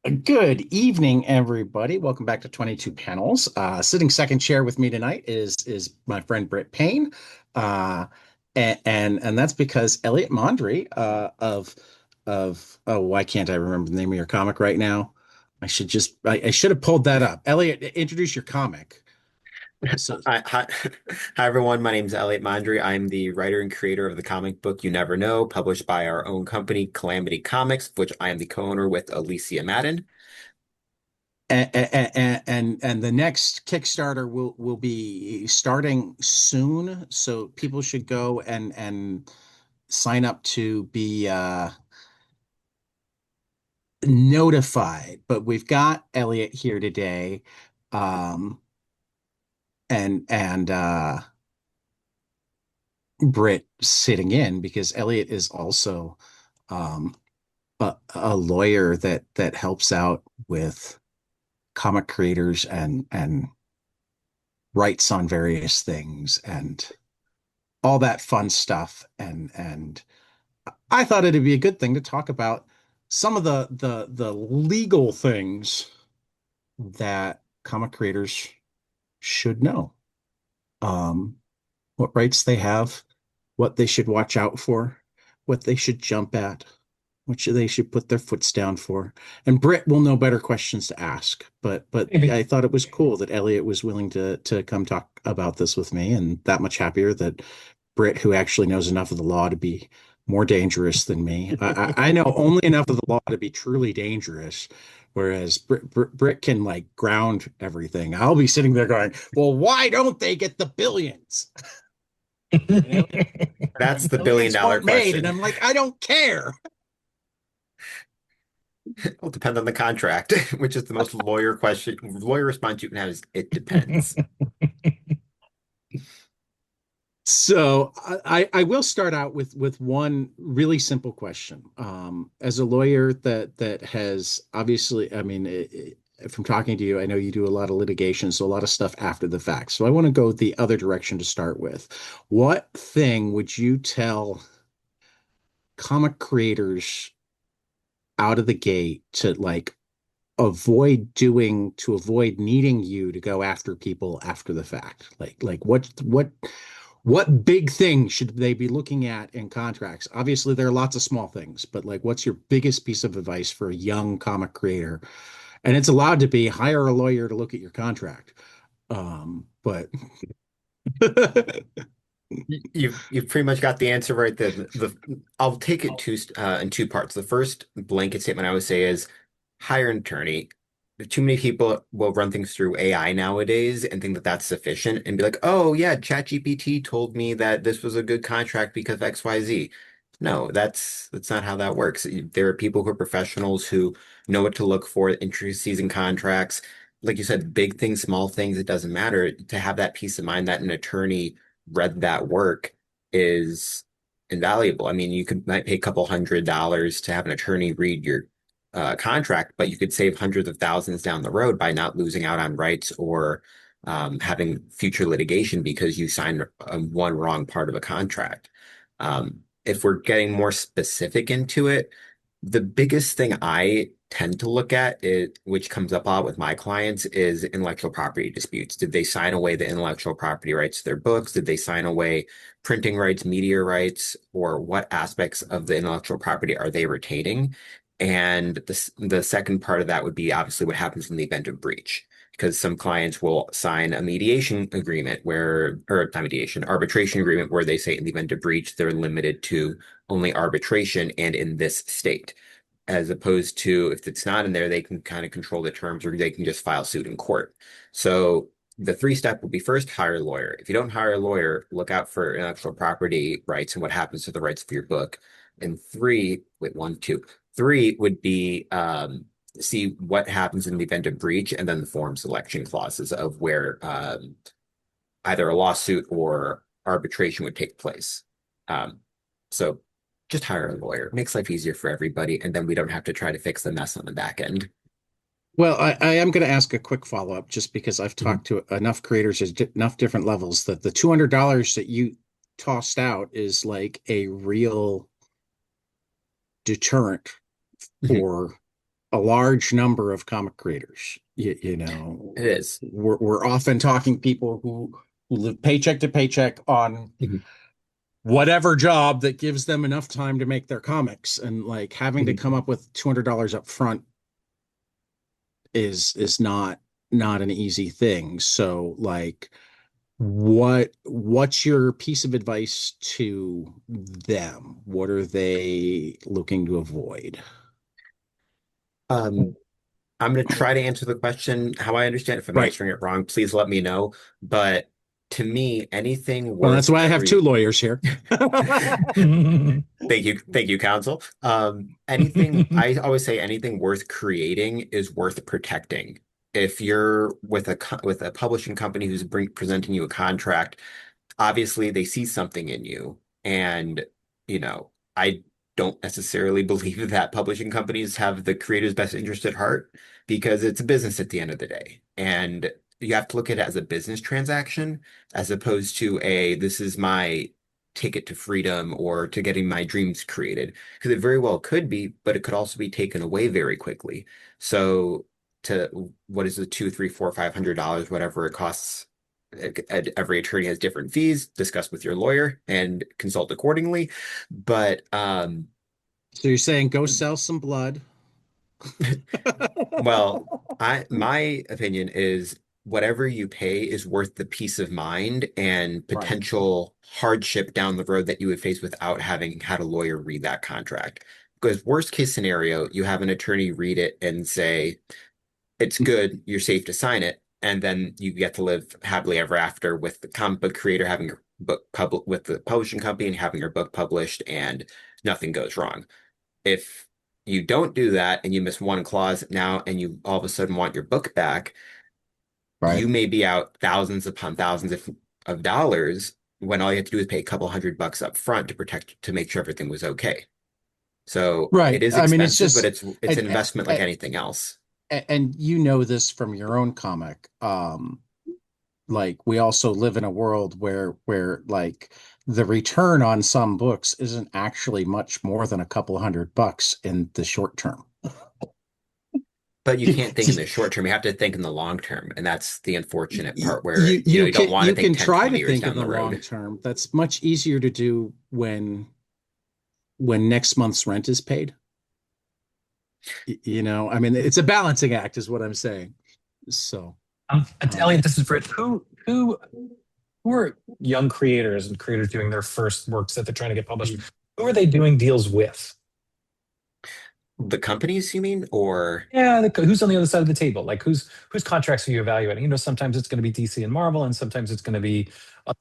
Good evening, everybody. Welcome back to 22 Panels. Sitting second chair with me tonight is my friend Brit Payne, uh, and that's because Elliott Mondry of why can't I remember the name of your comic right now? I should have pulled that up. Elliott, introduce your comic. So Hi everyone. My name is Elliott Mondry. I'm the writer and creator of the comic book You Never Know, published by our own company, Calamity Comics, which I am the co-owner with Alicia Madden. and the next Kickstarter will be starting soon, so people should go and sign up to be notified. But we've got Elliot here today, um, and Britt sitting in because Elliot is also um, a lawyer that helps out with comic creators and writes on various things and all that fun stuff. And I thought it'd be a good thing to talk about some of the legal things that comic creators should know. Um, what rights they have, what they should watch out for, what they should jump at, what they should put their foots down for. And Britt will know better questions to ask. But Maybe. I thought it was cool that Elliot was willing to come talk about this with me, and that much happier that Britt, who actually knows enough of the law to be more dangerous than me. I know only enough of the law to be truly dangerous, whereas Britt can like ground everything. I'll be sitting there going, "Well, why don't they get the billions?" And That's the billion billions dollar weren't made, and question. I'm like, I don't care. It'll depend on the contract, which is the most lawyer response you can have is it depends. So I will start out with one really simple question. As a lawyer that has obviously, I mean, from talking to you, I know you do a lot of litigation, so a lot of stuff after the fact. So I want to go the other direction to start with. What thing would you tell comic creators out of the gate to like avoid doing to avoid needing you to go after people after the fact? Like what big thing should they be looking at in contracts? Obviously, there are lots of small things, but like what's your biggest piece of advice for a young comic creator? And it's allowed to be hire a lawyer to look at your contract. But You've pretty much got the answer right there. I'll take it in two parts. The first blanket statement I would say is hire an attorney. Too many people will run things through AI nowadays and think that that's sufficient and be like, "Oh yeah, ChatGPT told me that this was a good contract because of XYZ." No, that's not how that works. There are people who are professionals who know what to look for, intricacies in contracts. Like you said, big things, small things, it doesn't matter. To have that peace of mind that an attorney read that work is invaluable. I mean, might pay a couple $100 to have an attorney read your contract, but you could save hundreds of thousands down the road by not losing out on rights or having future litigation because you signed one wrong part of a contract. If we're getting more specific into it, the biggest thing I tend to look at it, which comes up a lot with my clients, is intellectual property disputes. Did they sign away the intellectual property rights to their books? Did they sign away printing rights, media rights, or what aspects of the intellectual property are they retaining? And the second part of that would be obviously what happens in the event of breach. Because some clients will sign a mediation agreement or not mediation, arbitration agreement where they say in the event of breach, they're limited to only arbitration and in this state, as opposed to if it's not in there, they can kind of control the terms or they can just file suit in court. So the three-step would be first, hire a lawyer. If you don't hire a lawyer, look out for intellectual property rights and what happens to the rights of your book. And three, wait, one, two, three would be see what happens in the event of breach and then the form selection clauses of where either a lawsuit or arbitration would take place. Um, so just hire a lawyer. It makes life easier for everybody, and then we don't have to try to fix the mess on the back end. well, I am going to ask a quick follow-up just because I've Mhm. talked to enough creators at enough different levels that the $200 that you tossed out is like a real deterrent Mhm. for a large number of comic creators. You know, It is. we're often talking people who live paycheck to paycheck on Mhm. whatever job that gives them enough time to make their comics, and like having to Mhm. come up with $200 up front is not an easy thing. So like what's your piece of advice to them? What are they looking to avoid? Um, I'm going to try to answer the question how I understand it. If I'm Right. answering it wrong, please let me know. But to me, anything Well, that's worth why I have two create. lawyers here. Thank you, counsel. Anything I always say, anything worth creating is worth protecting. If you're with with a publishing company who's presenting you a contract, obviously they see something in you, and I don't necessarily believe that publishing companies have the creator's best interest at heart because it's a business at the end of the day, and you have to look at it as a business transaction as opposed to a this is my ticket to freedom or to getting my dreams created, because it very well could be, but it could also be taken away very quickly. So to what is it, two, three, four, $500, whatever it costs. Every attorney has different fees. Discuss with your lawyer and consult accordingly. But So you're saying go sell some blood. well, I my opinion is whatever you pay is worth the peace of mind and Right. potential hardship down the road that you would face without having had a lawyer read that contract. Because worst case scenario, you have an attorney read it and say, it's good, you're safe to sign it, and then you get to live happily ever after with the comic book creator having your book published with the publishing company and having your book published, and nothing goes wrong. If you don't do that and you miss one clause now and you all of a sudden want your book back, Right. you may be out thousands upon thousands of dollars when all you have to do is pay a couple $100 up front to protect to make sure everything was okay. So it Right. is I mean, it's expensive, but just it's an and, investment like anything else. and you know this from your own comic. Like we also live in a world where like the return on some books isn't actually much more than a couple $100 in the short term. But you You, can't think in the short term. You have to think in the long term. And that's the unfortunate part where, you don't want to you think can 10, try to 20 years think in down the the long road. term. That's much easier to do when next month's rent is paid. You know, I mean, it's a balancing act, is what I'm saying. So, Elliot, um, this is Brit. Who are young creators and creators doing their first works that they're trying to get published? Who are they doing deals with? The companies, you mean? Or Yeah, who's on the other side of the table? Like whose contracts are you evaluating? You know, sometimes it's going to be DC and Marvel, and sometimes it's going to be a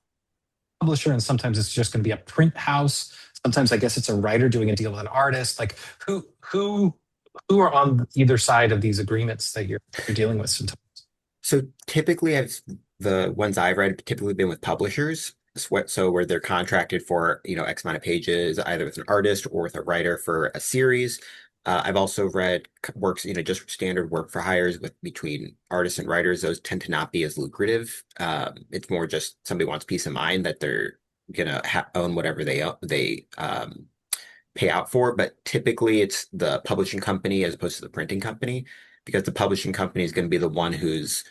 publisher, and sometimes it's just going to be a print house. Sometimes I guess it's a writer doing a deal with an artist. Like who are on either side of these agreements that you're dealing with sometimes? so typically the ones I've read have typically been with publishers. So where they're contracted for, X amount of pages, either with an artist or with a writer for a series. I've also read works, just standard work for hires with between artists and writers. Those tend to not be as lucrative. It's more just somebody wants peace of mind that they're gonna own whatever they pay out for. But typically, it's the publishing company as opposed to the printing company, because the publishing company is going to be the one who's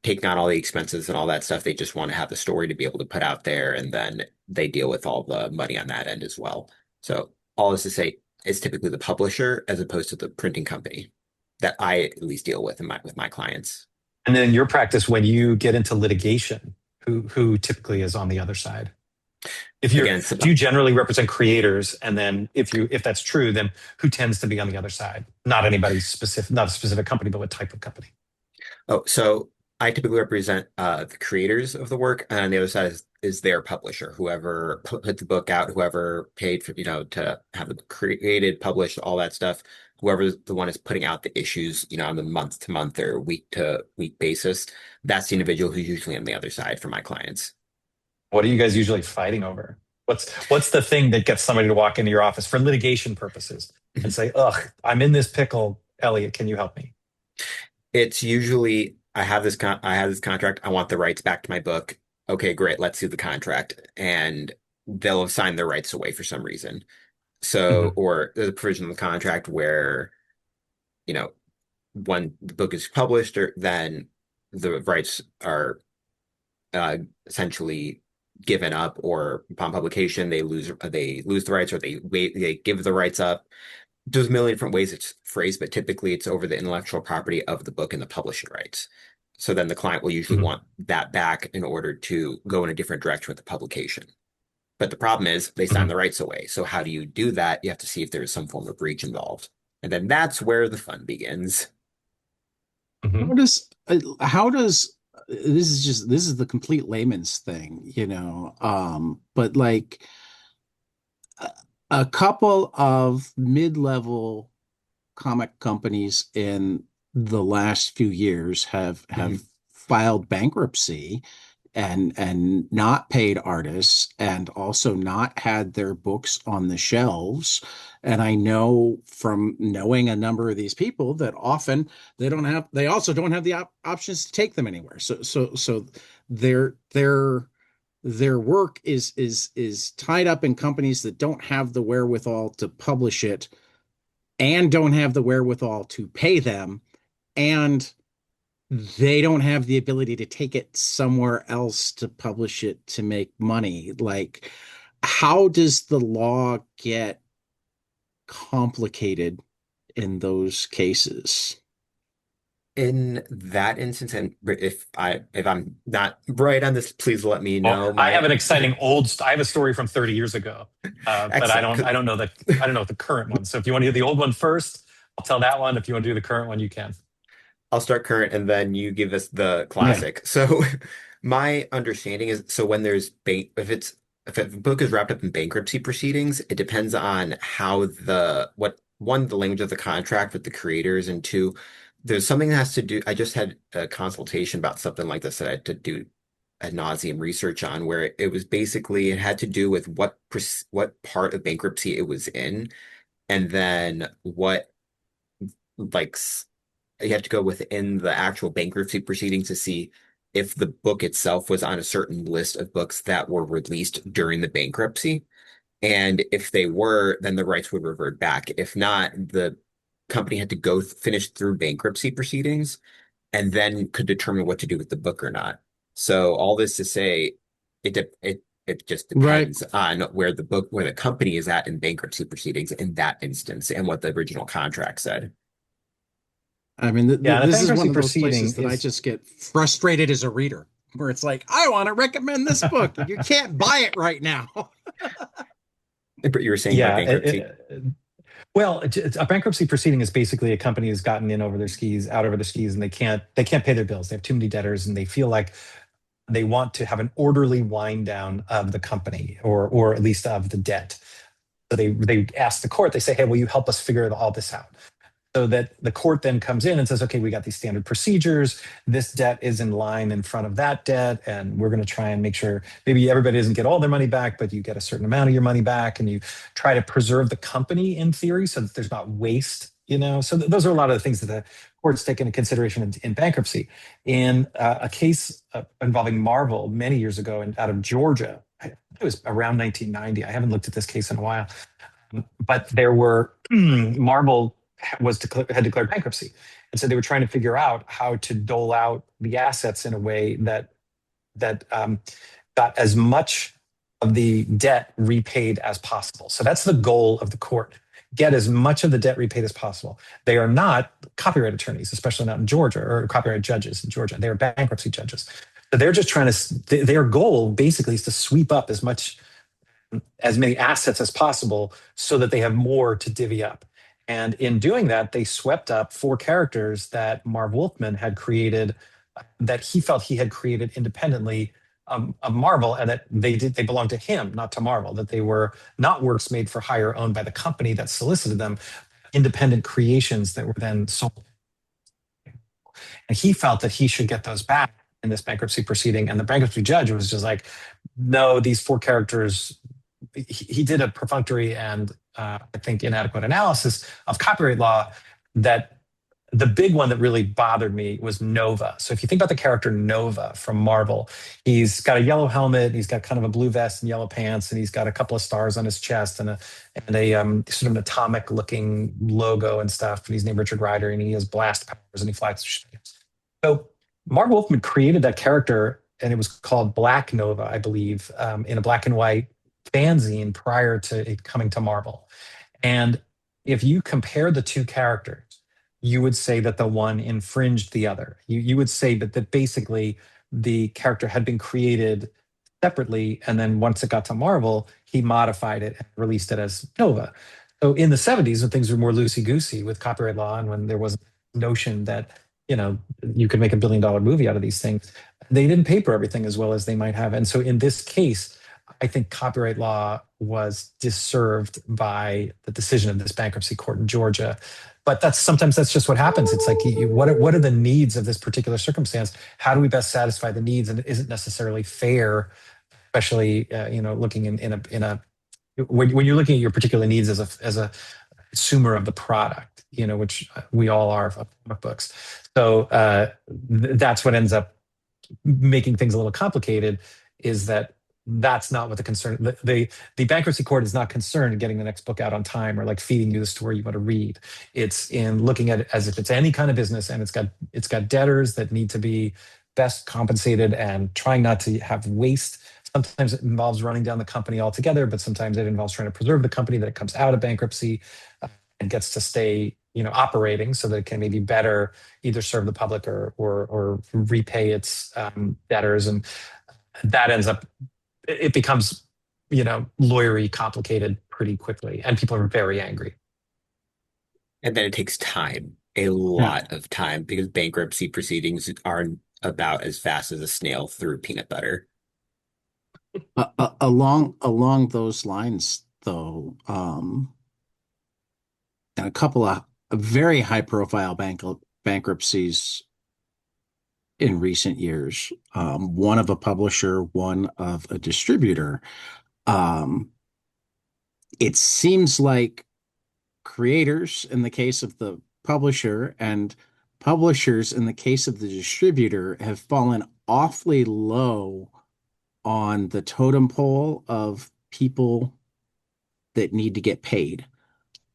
taking on all the expenses and all that stuff. They just want to have the story to be able to put out there, and then they deal with all the money on that end as well. So all this to say, it's typically the publisher as opposed to the printing company that I at least deal with with my clients. And then in your practice, when you get into litigation, who typically is on the other side? If you're Again, it's Do you generally represent creators? And then if that's true, then who tends to be on the other side? Not anybody specific, not a specific company, but what type of company? Oh, so I typically represent the creators of the work, and on the other side is their publisher, whoever put the book out, whoever paid for, to have it created, published, all that stuff. Whoever the one is putting out the issues, on the month to month or week to week basis, that's the individual who's usually on the other side for my clients. What are you guys usually fighting over? What's the thing that gets somebody to walk into your office for litigation purposes and say, "Ugh, I'm in this pickle, Elliot, can you help me?" It's usually I have this contract. I want the rights back to my book. Okay, great. Let's do the contract, and they'll have signed their rights away for some reason. So, Mhm. or there's a provision in the contract where you know, when the book is published, or then the rights are essentially given up, or upon publication they lose the rights, or they give the rights up. There's a million different ways it's phrased, but typically it's over the intellectual property of the book and the publishing rights. So then the client will usually Mhm. want that back in order to go in a different direction with the publication. But the problem is they sign Mhm. the rights away. So how do you do that? You have to see if there's some form of breach involved. And then that's where the fun begins. Mhm. How does this is the complete layman's thing, but like a, a couple of mid-level comic companies in the last few years have Mhm. filed bankruptcy and not paid artists and also not had their books on the shelves. And I know from knowing a number of these people that often they also don't have the options to take them anywhere. So their work is tied up in companies that don't have the wherewithal to publish it and don't have the wherewithal to pay them, and they don't have the ability to take it somewhere else to publish it to make money. Like, how does the law get complicated in those cases? In that instance, and if I'm not right on this, please let me Well, know. I have My an exciting I have a story from 30 years ago, but excellent. I don't know I don't know the current one. So if you want to do the old one first, I'll tell that one. If you want to do the current one, you can. I'll start current and then you give us the Yeah. classic. So my understanding is, so when there's if a book is wrapped up in bankruptcy proceedings, it depends on how the language of the contract with the creators, and two, there's something that has to do. I just had a consultation about something like this that I had to do ad nauseum research on, where it was basically, it had to do with what part of bankruptcy it was in, and then what, like, you have to go within the actual bankruptcy proceedings to see if the book itself was on a certain list of books that were released during the bankruptcy. And if they were, then the rights would revert back. If not, the company had to go finish through bankruptcy proceedings and then could determine what to do with the book or not. So all this to say, it just Right. depends on where the company is at in bankruptcy proceedings in that instance, and what the original contract said. I mean, Yeah, and a this is one bankruptcy of those places proceeding that I is just get frustrated as a reader, where it's like, I want to recommend this book, and you can't buy it right now. But you were saying about yeah. bankruptcy. Well, a bankruptcy proceeding is basically a company has gotten in over their skis, out over their skis, and they can't pay their bills. They have too many debtors, and they feel like they want to have an orderly wind down of the company, or at least of the debt. So they ask the court. They say, "Hey, will you help us figure all this out?" So that the court then comes in and says, okay, we got these standard procedures. This debt is in line in front of that debt. And we're going to try and make sure maybe everybody doesn't get all their money back, but you get a certain amount of your money back. And you try to preserve the company in theory so that there's not waste, you know? So those are a lot of the things that the courts take into consideration in bankruptcy. In a case involving Marvel many years ago out of Georgia, I think it was around 1990. I haven't looked at this case in a while, but there were Marvel had declared bankruptcy, and so they were trying to figure out how to dole out the assets in a way that got as much of the debt repaid as possible. So that's the goal of the court: get as much of the debt repaid as possible. They are not copyright attorneys, especially not in Georgia, or copyright judges in Georgia. They are bankruptcy judges. So they're just trying to. Their goal basically is to sweep up as many assets as possible so that they have more to divvy up. And in doing that, they swept up four characters that Marv Wolfman had created, that he felt he had created independently of Marvel, and that they belonged to him, not to Marvel. That they were not works made for hire owned by the company that solicited them, independent creations that were then sold. And he felt that he should get those back in this bankruptcy proceeding. And the bankruptcy judge was just like, no, these four characters. He did a perfunctory and I think inadequate analysis of copyright law that the big one that really bothered me was Nova. So if you think about the character Nova from Marvel, he's got a yellow helmet, and he's got kind of a blue vest and yellow pants, and he's got a couple of stars on his chest and a sort of an atomic looking logo and stuff. And he's named Richard Rider, and he has blast powers and he flies. So Mark Wolfman created that character, and it was called Black Nova, I believe, in a black and white fanzine prior to it coming to Marvel. And if you compare the two characters, you would say that the one infringed the other. You would say that basically the character had been created separately, and then once it got to Marvel, he modified it and released it as Nova. So in the 70s, when things were more loosey-goosey with copyright law, and when there was a notion that you could make $1 billion movie out of these things, they didn't paper everything as well as they might have. And so in this case, I think copyright law was disserved by the decision of this bankruptcy court in Georgia. But sometimes that's just what happens. It's like, what are the needs of this particular circumstance? How do we best satisfy the needs? And it isn't necessarily fair, especially looking in a when you're looking at your particular needs as a consumer of the product, which we all are of comic books. So that's what ends up making things a little complicated. Is that's not what the concern. The bankruptcy court is not concerned in getting the next book out on time or like feeding you the story you want to read. It's in looking at it as if it's any kind of business, and it's got debtors that need to be best compensated, and trying not to have waste. Sometimes it involves running down the company altogether, but sometimes it involves trying to preserve the company that it comes out of bankruptcy and gets to stay, operating, so that it can maybe better either serve the public or repay its debtors. And that ends up, it becomes, lawyery, complicated pretty quickly, and people are very angry. And then it takes time, a Yeah. lot of time, because bankruptcy proceedings are about as fast as a snail through peanut butter. Along those lines, though, and a couple of very high-profile bankruptcies in recent years, one of a publisher, one of a distributor. Um, it seems like creators in the case of the publisher and publishers in the case of the distributor have fallen awfully low on the totem pole of people that need to get paid.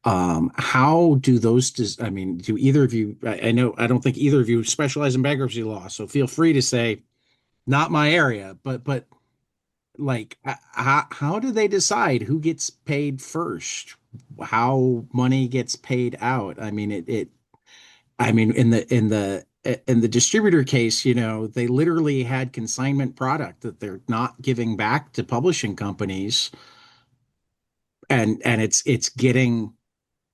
How do I mean, do either of you, I know, I don't think either of you specialize in bankruptcy law, so feel free to say, not my area, but like, how do they decide who gets paid first? How money gets paid out? I mean, I mean, in the distributor case, they literally had consignment product that they're not giving back to publishing companies, and it's getting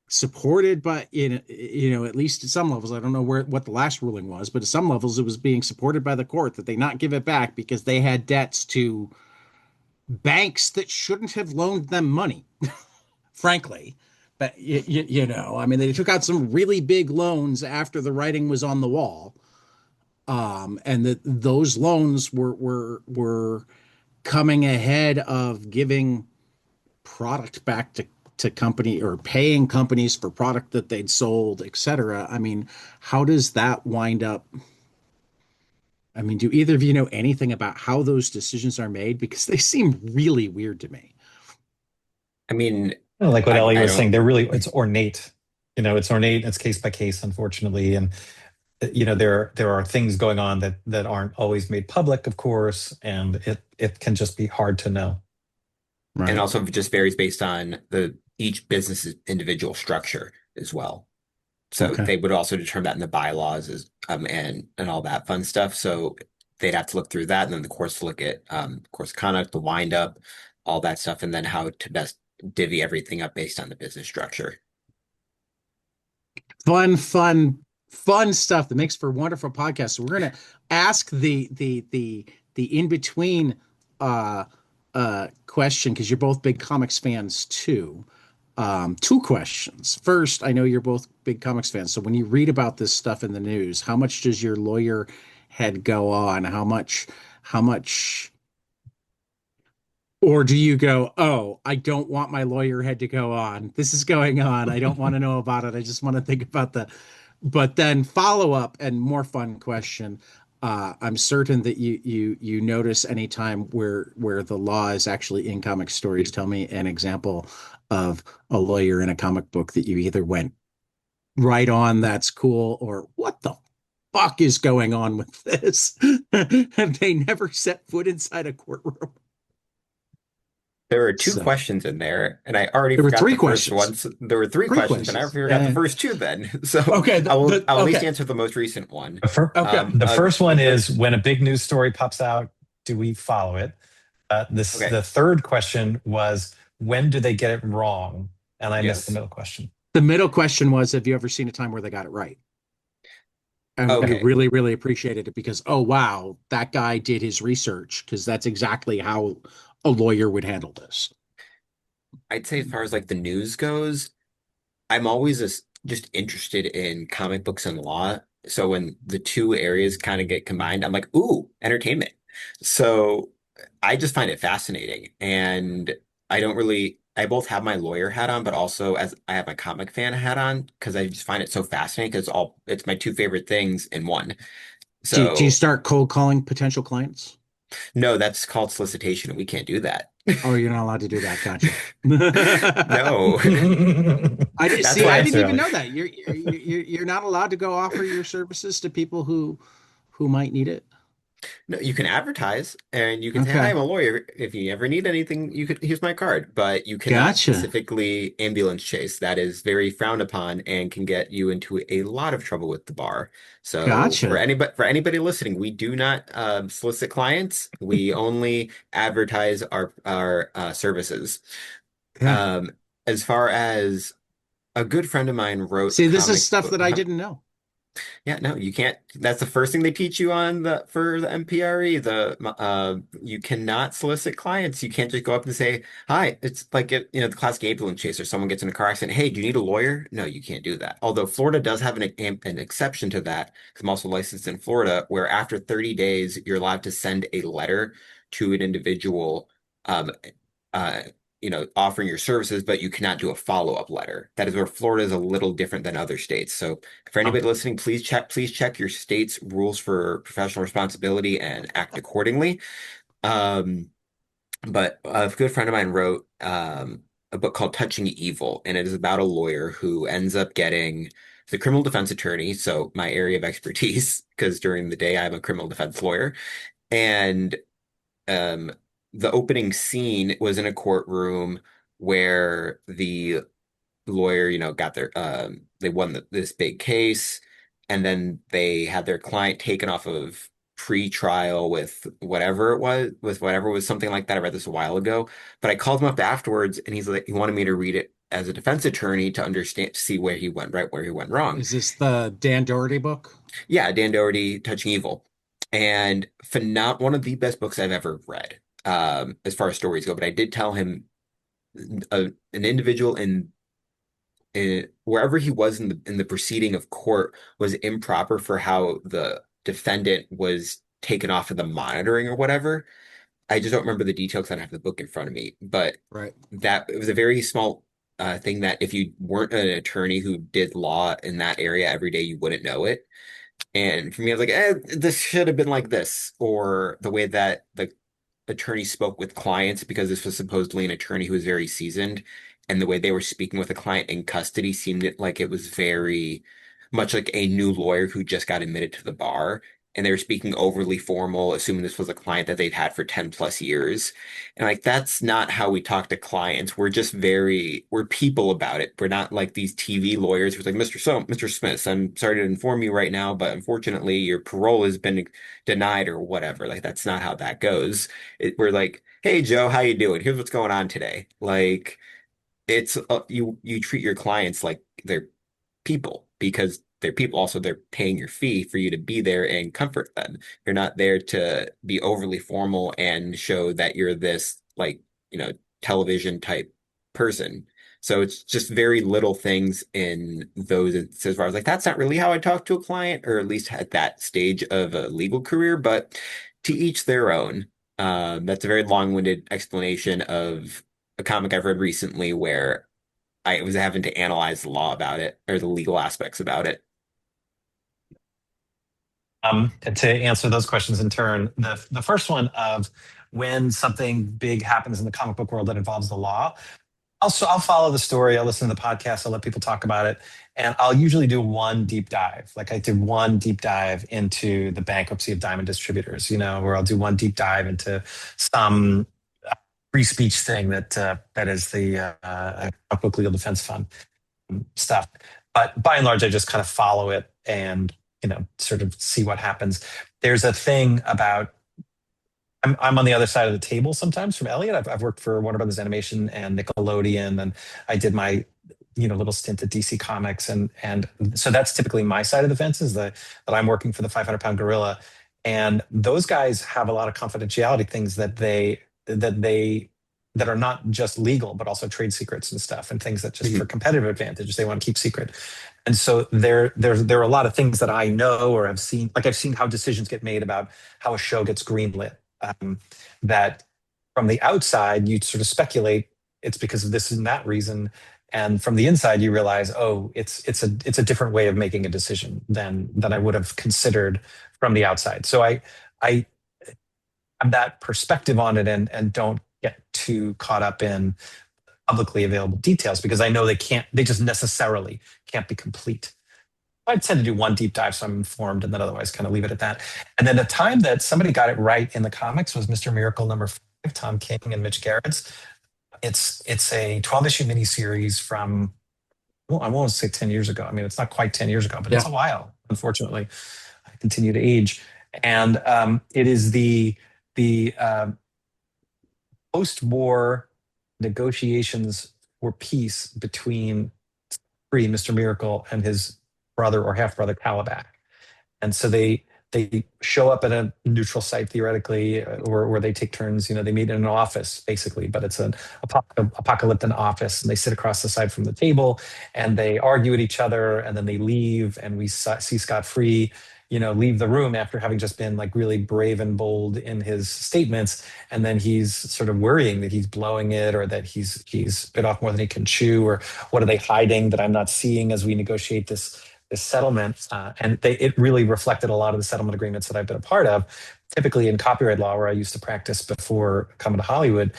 supported by at least at some levels. I don't know what the last ruling was, but at some levels it was being supported by the court that they not give it back because they had debts to banks that shouldn't have loaned them money, frankly. But I mean, they took out some really big loans after the writing was on the wall, and that those loans were coming ahead of giving product back to company or paying companies for product that they'd sold, etc. I mean, how does that wind up? I mean, do either of you know anything about how those decisions are made? Because they seem really weird to me. I mean, Like what Elliot I was saying, don't, it's ornate. It's ornate. It's case by case, unfortunately, and there are things going on that aren't always made public, of course, and it can just be hard to know. and Right. also it just varies based on the each business's individual structure as well. So Okay. they would also determine that in the bylaws and all that fun stuff. So they'd have to look through that, and then the courts to look at course of conduct, the wind up, all that stuff, and then how to best divvy everything up based on the business structure. Fun stuff that makes for wonderful podcasts. So we're gonna ask the in between question, because you're both big comics fans too. Two questions. First, I know you're both big comics fans. So when you read about this stuff in the news, how much does your lawyer head go on? How much, or do you go, oh, I don't want my lawyer head to go on. This is going on. I don't want to know about it. I just want to think about But then follow up and more fun question. I'm certain that you notice any time where the law is actually in comic stories. Tell me an example of a lawyer in a comic book that you either went right on, that's cool, or what the fuck is going on with this? And they never set foot inside a courtroom. There are two So questions in there, and I already there were forgot three the first one. questions. So there were three Three questions, and I questions. forgot the first two then. So Okay, I will at least okay, answer the most recent one. okay. The first one The is when a big news story pops out, do we follow it? okay, The third question was when do they get it wrong? And I missed the yes, middle question. The middle question was, have you ever seen a time where they got it right? And we okay. really, really appreciated it because, oh, wow, that guy did his research because that's exactly how a lawyer would handle this. I'd say as far as like the news goes, I'm always just interested in comic books and law. So when the two areas kind of get combined, I'm like, ooh, entertainment. So I just find it fascinating. And I don't really, I both have my lawyer hat on, but also as I have my comic fan hat on because I just find it so fascinating because it's my two favorite things in one. Do you So start cold calling potential clients? no, that's called solicitation and we can't do that. Oh, you're not allowed to do that. Gotcha. I No, didn't that's see. Good why I I, didn't answer, even Ellie. know that. You're not allowed to go offer your services to people who might need it. no, you can advertise and you can say, "Hi, Okay. I'm a lawyer. If you ever need anything, you could here's my card." But you cannot Gotcha. specifically ambulance chase. That is very frowned upon and can get you into a lot of trouble with the bar. So Gotcha. for anybody listening, we do not solicit clients. We only advertise our services. Yeah. Um, as far as a good friend of mine wrote a See, this is comic stuff book. that I didn't know. Yeah, no, you can't. That's the first thing they teach you on the for the MPRE. You cannot solicit clients. You can't just go up and say, "Hi." It's like the classic ambulance chaser. Someone gets in a car accident. Hey, do you need a lawyer? No, you can't do that. Although Florida does have an exception to that, 'cause I'm also licensed in Florida, where after 30 days you're allowed to send a letter to an individual, um, uh, offering your services, but you cannot do a follow-up letter. That is where Florida is a little different than other states. So for Oh, anybody listening, please check your state's rules for professional responsibility and act accordingly. Um, but a good friend of mine wrote a book called Touching Evil, and it is about a lawyer who ends up getting the criminal defense attorney, so my area of expertise, because during the day I'm a criminal defense lawyer, and um, the opening scene was in a courtroom where the lawyer, got they won this big case, and then they had their client taken off of pre-trial with whatever was something like that. I read this a while ago, but I called him up afterwards, and he's like, he wanted me to read it as a defense attorney to understand, to see where he went right, where he went wrong. is this the Dan Doherty book? Yeah, Dan Doherty, Touching Evil, and one of the best books I've ever read, as far as stories go. But I did tell him an individual wherever he was in the proceeding of court was improper for how the defendant was taken off of the monitoring or whatever. I just don't remember the details 'cause I don't have the book in front of me, but Right. that it was a very small thing that if you weren't an attorney who did law in that area every day, you wouldn't know it. And for me, I was like, this should have been like this, or the way that the attorney spoke with clients, because this was supposedly an attorney who was very seasoned, and the way they were speaking with a client in custody seemed like it was very much like a new lawyer who just got admitted to the bar. And they were speaking overly formal, assuming this was a client that they'd had for 10 plus years. And like, that's not how we talk to clients. We're people about it. We're not like these TV lawyers who's like, Mr. Smith, I'm sorry to inform you right now, but unfortunately your parole has been denied or whatever. Like, that's not how that goes. We're like, hey Joe, how you doing? Here's what's going on today. Like, it's you treat your clients like they're people because they're people. Also, they're paying your fee for you to be there and comfort them. You're not there to be overly formal and show that you're this like, television type person. So it's just very little things in those instances where I was like, that's not really how I talk to a client, or at least at that stage of a legal career, but to each their own. That's a very long-winded explanation of a comic I've read recently where I was having to analyze the law about it or the legal aspects about it. To answer those questions in turn, the first one of when something big happens in the comic book world that involves the law, I'll follow the story. I'll listen to the podcast. I'll let people talk about it, and I'll usually do one deep dive. Like I did one deep dive into the bankruptcy of Diamond Distributors, where I'll do one deep dive into some free speech thing that is the comic book legal defense fund stuff. But by and large, I just kind of follow it and sort of see what happens. There's a thing about I'm on the other side of the table sometimes from Elliott. I've worked for Warner Brothers Animation and Nickelodeon, and I did my little stint at DC Comics, and so that's typically my side of the fence is that I'm working for the 500-pound gorilla, and those guys have a lot of confidentiality things that are not just legal but also trade secrets and stuff and things that just for competitive advantage they want to keep secret. And so there are a lot of things that I know or have seen, like I've seen how decisions get made about how a show gets greenlit. That from the outside you sort of speculate it's because of this and that reason, and from the inside you realize, oh, it's a different way of making a decision than I would have considered from the outside. So I have that perspective on it and don't get too caught up in publicly available details because I know they just necessarily can't be complete. I tend to do one deep dive so I'm informed and then otherwise kind of leave it at that. And then the time that somebody got it right in the comics was Mr. Miracle #5, Tom King and Mitch Gerrits. It's a 12-issue miniseries from, well, I won't say 10 years ago. I mean, it's not quite 10 years ago, but it's a while, unfortunately. I continue to age. And it is the post-war negotiations for peace between Mr. Miracle and his brother or half brother Calabac. And so they show up at a neutral site theoretically, or where they take turns. They meet in an office basically, but it's an apocalyptic office, and they sit across the side from the table and they argue at each other, and then they leave, and we see Scott Free leave the room after having just been like really brave and bold in his statements, and then he's sort of worrying that he's blowing it or that he's bit off more than he can chew, or what are they hiding that I'm not seeing as we negotiate this settlement. And it really reflected a lot of the settlement agreements that I've been a part of. Typically in copyright law, where I used to practice before coming to Hollywood,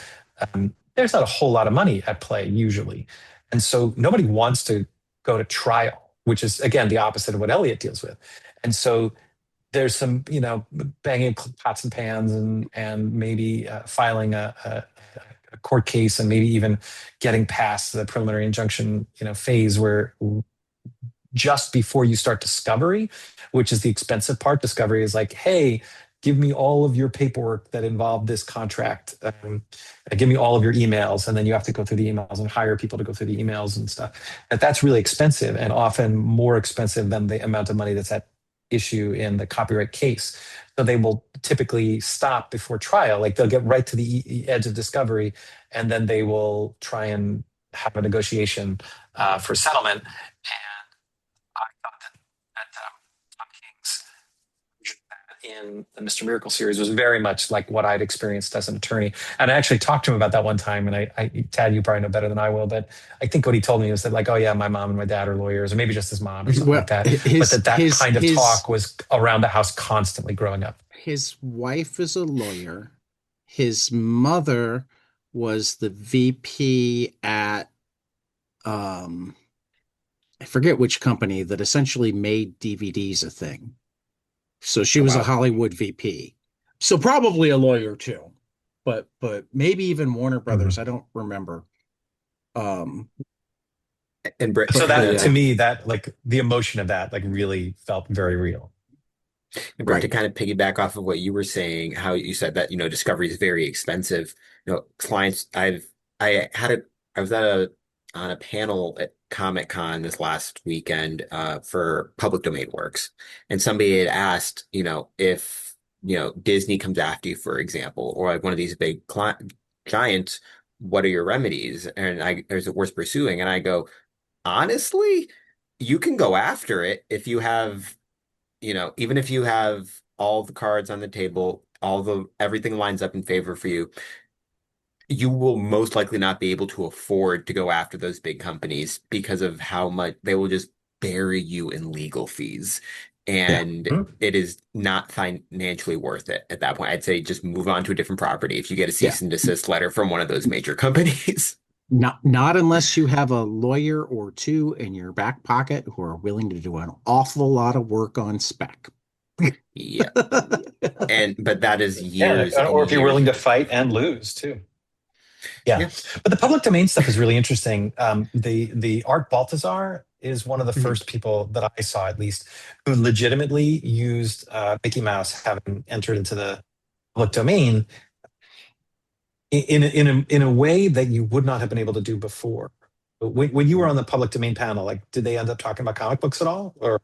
there's not a whole lot of money at play usually, and so nobody wants to go to trial, which is again the opposite of what Elliott deals with. And so there's some, banging pots and pans and maybe filing a court case and maybe even getting past the preliminary injunction, phase where just before you start discovery, which is the expensive part. Discovery is like, hey, give me all of your paperwork that involved this contract. Give me all of your emails. And then you have to go through the emails and hire people to go through the emails and stuff. And that's really expensive, and often more expensive than the amount of money that's at issue in the copyright case. So they will typically stop before trial. Like they'll get right to the edge of discovery, and then they will try and have a negotiation for settlement. And I thought that Tom King's in the Mr. Miracle series was very much like what I'd experienced as an attorney. And I actually talked to him about that one time. And Tad, you probably know better than I will, but I think what he told me was that like, oh yeah, my mom and my dad are lawyers, or maybe just his mom or something like that. But that kind of talk was around the house constantly growing up. His wife is a lawyer. His mother was the VP at, I forget which company that essentially made DVDs a thing. So she was a Hollywood VP. So probably a lawyer too, but maybe even Warner Brothers. I don't remember. And Brit, so that to me, that like the emotion of that like really felt very real. And Brit, to kind of piggyback off of what you were saying, how you said that discovery is very expensive. Clients, I was on a panel at Comic Con this last weekend for public domain works, and somebody had asked, if Disney comes after you, for example, or like one of these big giants, what are your remedies? And is it worth pursuing? And I go, honestly, you can go after it if you have, even if you have all the cards on the table, everything lines up in favor for you. You will most likely not be able to afford to go after those big companies because of how much they will just bury you in legal fees. Yeah. And it is not financially worth it at that point. I'd say just move on to a different property if you get a Yeah. cease and desist letter from one of those major companies. Not unless you have a lawyer or two in your back pocket who are willing to do an awful lot of work on spec. Yeah. But that is Yeah, years and or if you're years. willing to fight and lose too. Yeah, Yeah. but the public domain stuff is really interesting. The Art Baltazar is one of the Mhm. first people that I saw, at least, who legitimately used Mickey Mouse having entered into the public domain in a way that you would not have been able to do before. But when you were on the public domain panel, like, did they end up talking about comic books at all? Or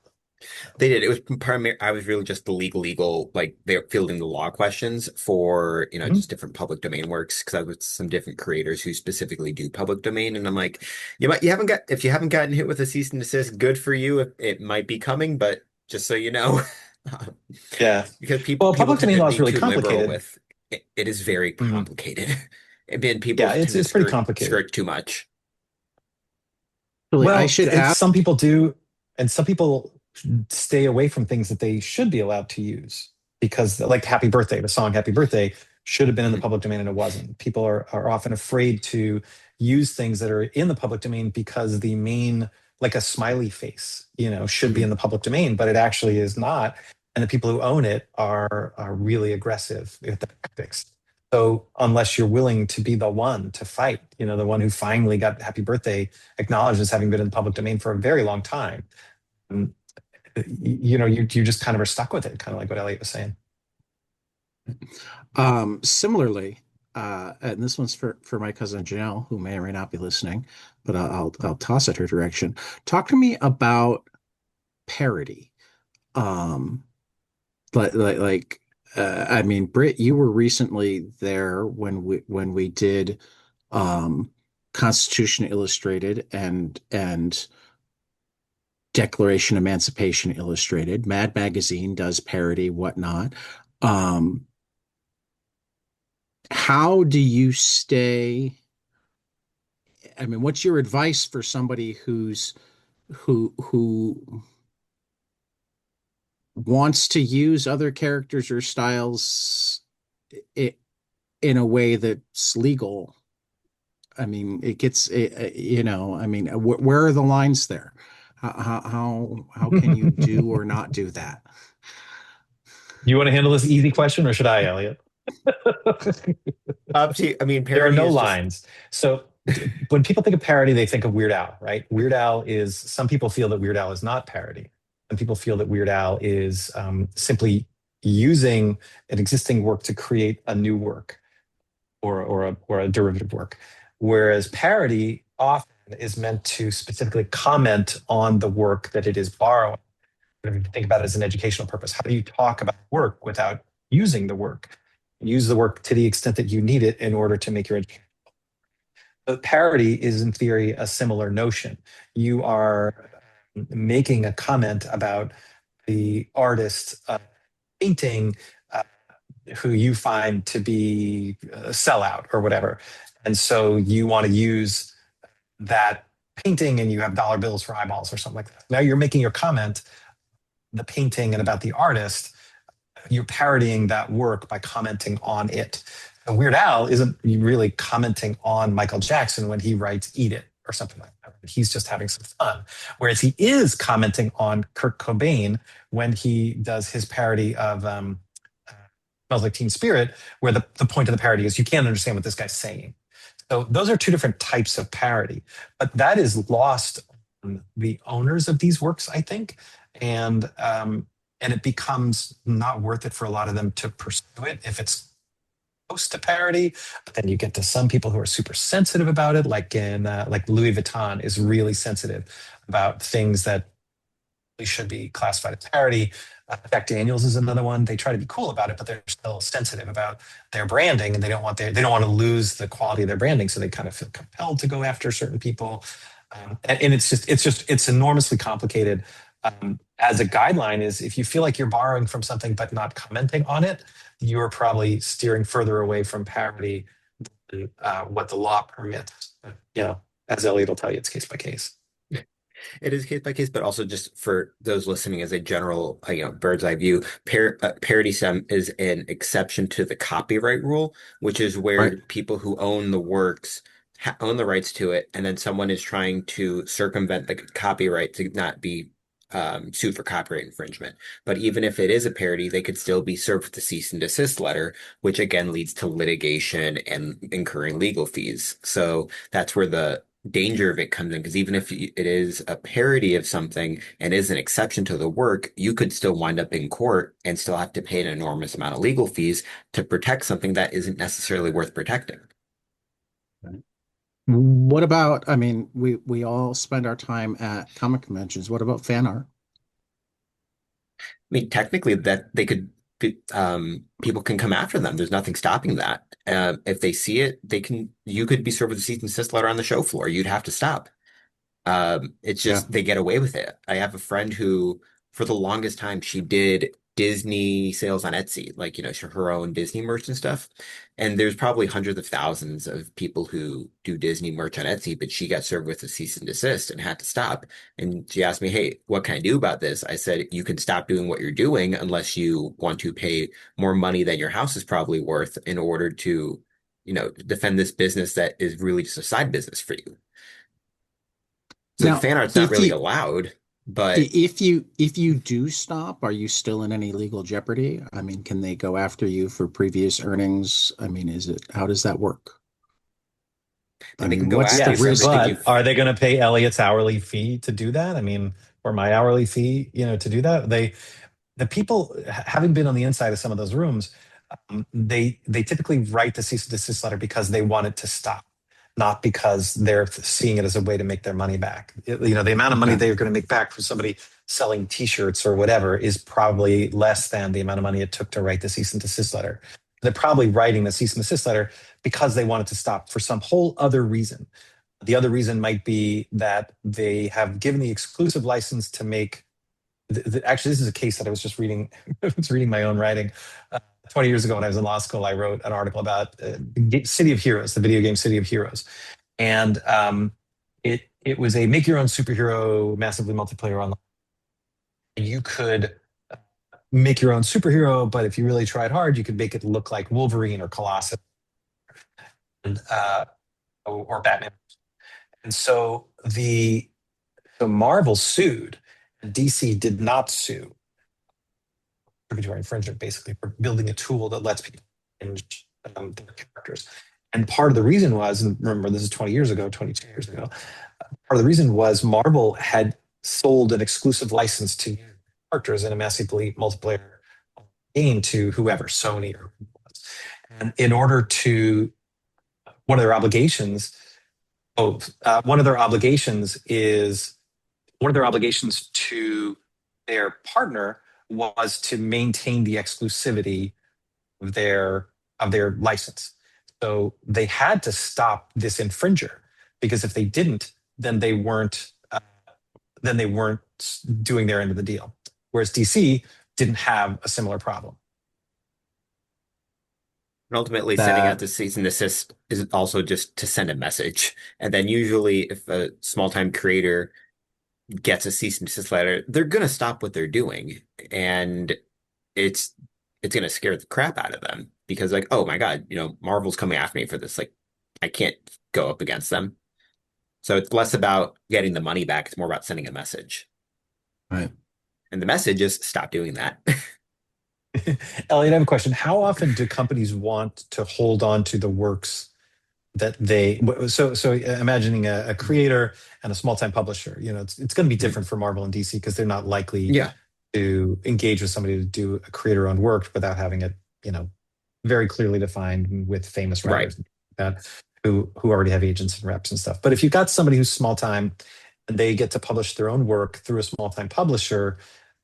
They did. It was primary. I was really just the legal, like they're fielding the law questions for, Mhm. just different public domain works because I was some different creators who specifically do public domain. And I'm like, if you haven't gotten hit with a cease and desist, good for you. It might be coming, but just so you know, Yeah, because well, people public tend domain to law is be really too liberal complicated. with it. It is very Mhm. complicated. And then people Yeah, tend to it's pretty complicated. skirt too much. Actually, I Well, should ask. some people do, and some people stay away from things that they should be allowed to use because, like Happy Birthday, the song Happy Birthday should have been in the Mhm. public domain and it wasn't. People are often afraid to use things that are in the public domain because the main, like a smiley face, should be Mhm. in the public domain, but it actually is not. And the people who own it are really aggressive with the tactics. So unless you're willing to be the one to fight, the one who finally got Happy Birthday acknowledged as having been in the public domain for a very long time, um, you just kind of are stuck with it, kind of like what Elliot was saying. Similarly, and this one's for my cousin Janelle, who may or may not be listening, but I'll toss it her direction. Talk to me about parody. Um, I mean, Britt, you were recently there when we did um, Constitution Illustrated and Declaration Emancipation Illustrated. Mad Magazine does parody, whatnot. Um, how do you stay? I mean, what's your advice for somebody who wants to use other characters or styles i- in a way that's legal? I mean, it gets, I mean, where are the lines there? How can you do or not do that? You want to handle this easy question, or should I, Elliot? I mean, There are parody no is just. lines. So when people think of parody, they think of Weird Al, right? Weird Al is, some people feel that Weird Al is not parody. Some people feel that Weird Al is simply using an existing work to create a new work, or a derivative work. Whereas parody often is meant to specifically comment on the work that it is borrowing. If you think about it as an educational purpose, how do you talk about work without using the work? Use the work to the extent that you need it in order to make your education. But parody is, in theory, a similar notion. You are making a comment about the artist painting uh, who you find to be a sellout or whatever. And so you want to use that painting and you have dollar bills for eyeballs or something like that. Now you're making your comment, the painting and about the artist, you're parodying that work by commenting on it. And Weird Al isn't really commenting on Michael Jackson when he writes Eat It or something like that. He's just having some fun. Whereas he is commenting on Kurt Cobain when he does his parody of Smells Like Teen Spirit, where the point of the parody is you can't understand what this guy's saying. So those are two different types of parody, but that is lost on the owners of these works, I think, and it becomes not worth it for a lot of them to pursue it if it's close to parody. But then you get to some people who are super sensitive about it, like Louis Vuitton is really sensitive about things that should be classified as parody. Jack Daniels is another one. They try to be cool about it, but they're still sensitive about their branding, and they don't want to lose the quality of their branding, so they kind of feel compelled to go after certain people. And it's enormously complicated. As a guideline, is if you feel like you're borrowing from something but not commenting on it, you're probably steering further away from parody than what the law permits. As Elliot will tell you, it's case by case. It is case by case, but also just for those listening as a general, bird's eye view, parody stem is an exception to the copyright rule, which is Right. where people who own the works ha own the rights to it, and then someone is trying to circumvent the copyright to not be sued for copyright infringement. But even if it is a parody, they could still be served with a cease and desist letter, which again leads to litigation and incurring legal fees. So that's where the danger of it comes in, because even if it is a parody of something and is an exception to the work, you could still wind up in court and still have to pay an enormous amount of legal fees to protect something that isn't necessarily worth protecting. Right. What about, I mean, we all spend our time at comic conventions. What about fan art? I mean, technically, that they could, people can come after them. There's nothing stopping that. If they see it, you could be served with a cease and desist letter on the show floor. You'd have to stop. It's Yeah. just they get away with it. I have a friend who, for the longest time, she did Disney sales on Etsy, like, her own Disney merch and stuff. And there's probably hundreds of thousands of people who do Disney merch on Etsy, but she got served with a cease and desist and had to stop. And she asked me, "Hey, what can I do about this?" I said, "You can stop doing what you're doing unless you want to pay more money than your house is probably worth in order to, defend this business that is really just a side business for you." So Now, fan art's not if really you allowed, but if you do stop, are you still in any legal jeopardy? I mean, can they go after you for previous earnings? I mean, how does that work? I they can mean, go what's the after you for Yes, risk? everything but you've. are they going to pay Elliott's hourly fee to do that? I mean, or my hourly fee, to do that? The people having been on the inside of some of those rooms, they typically write the cease and desist letter because they want it to stop, not because they're seeing it as a way to make their money back. The amount of money Okay. they're going to make back for somebody selling T-shirts or whatever is probably less than the amount of money it took to write the cease and desist letter. They're probably writing the cease and desist letter because they want it to stop for some whole other reason. The other reason might be that they have given the exclusive license to make. Actually, this is a case that I was just reading. I was reading my own writing. 20 years ago, when I was in law school, I wrote an article about City of Heroes, the video game City of Heroes, and it was a make your own superhero, massively multiplayer online. You could make your own superhero, but if you really tried hard, you could make it look like Wolverine or Colossus and, or Batman. And so Marvel sued, and DC did not sue. Contributory infringement, basically, for building a tool that lets people change their characters. And part of the reason was, and remember, this is 20 years ago, 22 years ago, part of the reason was Marvel had sold an exclusive license to characters in a massively multiplayer game to whoever, Sony or who it was. And in order to, one of their obligations, one of their obligations is, one of their obligations to their partner was to maintain the exclusivity of their license. So they had to stop this infringer, because if they didn't, then they weren't doing their end of the deal. Whereas DC didn't have a similar problem. And ultimately, sending out That the cease and desist is also just to send a message. And then usually, if a small-time creator gets a cease and desist letter, they're gonna stop what they're doing, and it's it's gonna scare the crap out of them because, like, oh my God, Marvel's coming after me for this. Like, I can't go up against them. So it's less about getting the money back. It's more about sending a message. right. And the message is stop doing that. Elliot, I have a question. How often do companies want to hold on to the works that so imagining a creator and a small-time publisher, it's going to be different for Marvel and DC because they're not likely Yeah, to engage with somebody to do a creator-owned work without having it, very clearly defined with famous right. writers that who already have agents and reps and stuff. But if you've got somebody who's small-time and they get to publish their own work through a small-time publisher,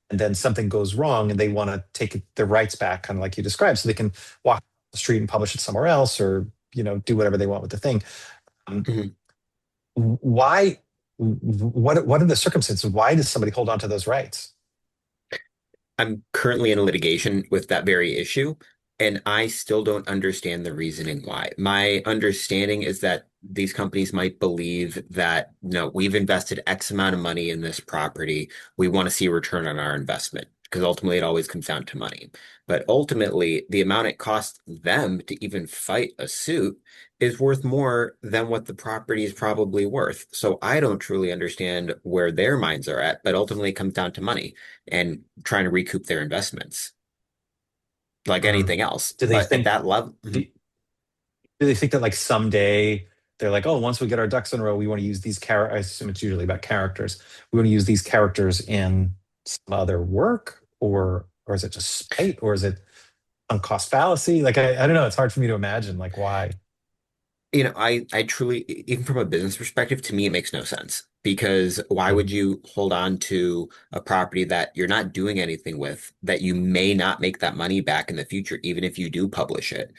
and then something goes wrong and they want to take their rights back, kind of like you described, so they can walk the street and publish it somewhere else, or do whatever they want with the thing. Mhm. Why? What are the circumstances? Why does somebody hold on to those rights? I'm currently in litigation with that very issue. And I still don't understand the reasoning why. My understanding is that these companies might believe that, no, we've invested X amount of money in this property. We want to see a return on our investment because ultimately it always comes down to money. But ultimately, the amount it costs them to even fight a suit is worth more than what the property is probably worth. So I don't truly understand where their minds are at, but ultimately it comes down to money and trying to recoup their investments like Mm. anything else. Do they But at think that level, do, do they think that like someday they're like, oh, once we get our ducks in a row, we want to use these characters. I assume it's usually about characters. We want to use these characters in some other work, or is it just spite, or is it some cost fallacy? Like I don't know. It's hard for me to imagine like why. I truly, even from a business perspective, to me, it makes no sense because why would Mhm. you hold on to a property that you're not doing anything with that you may not make that money back in the future, even if you do publish it?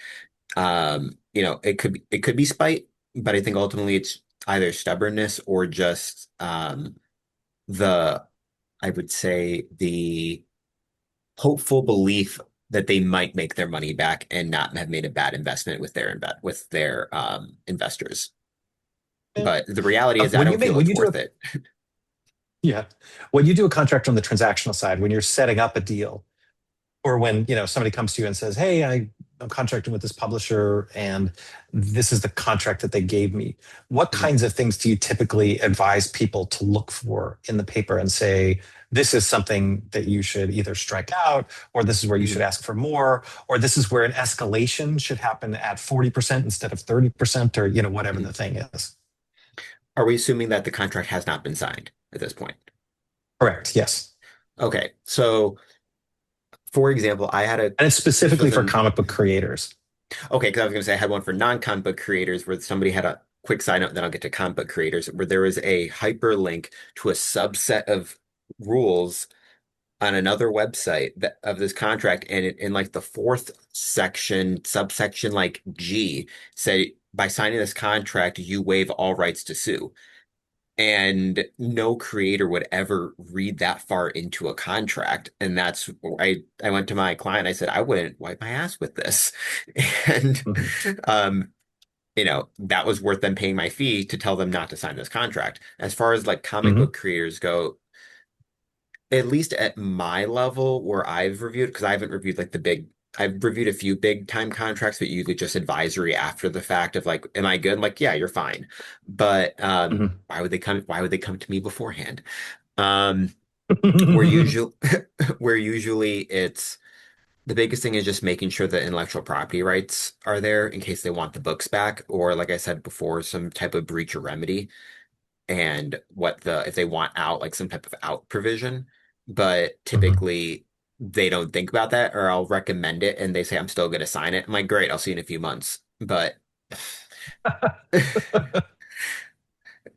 It could be spite, but I think ultimately it's either stubbornness or just the, I would say the hopeful belief that they might make their money back and not have made a bad investment with their investors. Yeah. But the reality is, I When you don't make feel when it's you do a worth it. yeah, when you do a contract on the transactional side, when you're setting up a deal, or when somebody comes to you and says, "Hey, I'm contracting with this publisher, and this is the contract that they gave me." What Mhm, kinds of things do you typically advise people to look for in the paper and say, "This is something that you should either strike out, or this is where you mhm, should ask for more, or this is where an escalation should happen at 40% instead of 30%, or whatever mhm. the thing is." Are we assuming that the contract has not been signed at this point? Correct. Yes, Okay, so for example, and it's this specifically was for an comic book creators. okay, because I was going to say I had one for non-comic book creators where somebody had a quick side note, then I'll get to comic book creators, where there was a hyperlink to a subset of rules on another website of this contract, and in like the fourth section, subsection like G, said by signing this contract, you waive all rights to sue. And no creator would ever read that far into a contract. And I went to my client, I said, I wouldn't wipe my ass with this. And Mhm. um, that was worth them paying my fee to tell them not to sign this contract. As far as like comic Mhm. book creators go, at least at my level where I've reviewed, because I haven't reviewed like I've reviewed a few big time contracts, but usually just advisory after the fact of like, am I good? Like, yeah, you're fine. But Mhm. why would they come to me beforehand? Um, where usually where usually it's the biggest thing is just making sure that intellectual property rights are there in case they want the books back, or like I said before, some type of breach or remedy and if they want out, like some type of out provision. But Mhm. typically they don't think about that, or I'll recommend it and they say, I'm still going to sign it. I'm like, great, I'll see you in a few months. But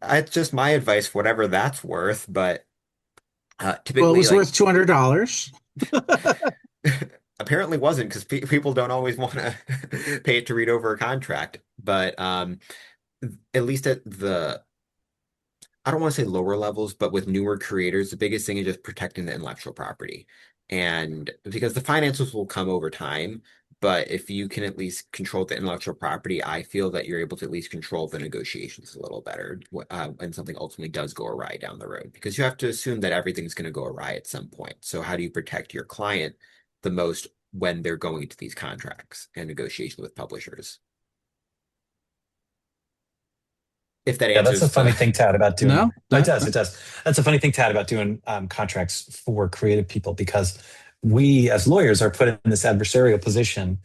it's just my advice, whatever that's worth. But Well, it typically, was like, worth $200. apparently wasn't because people don't always want to pay it to read over a contract. But at least at I don't want to say lower levels, but with newer creators, the biggest thing is just protecting the intellectual property. And because the finances will come over time, but if you can at least control the intellectual property, I feel that you're able to at least control the negotiations a little better when something ultimately does go awry down the road. Because you have to assume that everything's going to go awry at some point. So how do you protect your client the most when they're going into these contracts and negotiations with publishers? If that Yeah, that's a answers funny the thing, Tad, about doing. No, It no, does. no. It does. That's a funny thing, Tad, about doing contracts for creative people because we, as lawyers, are put in this adversarial position.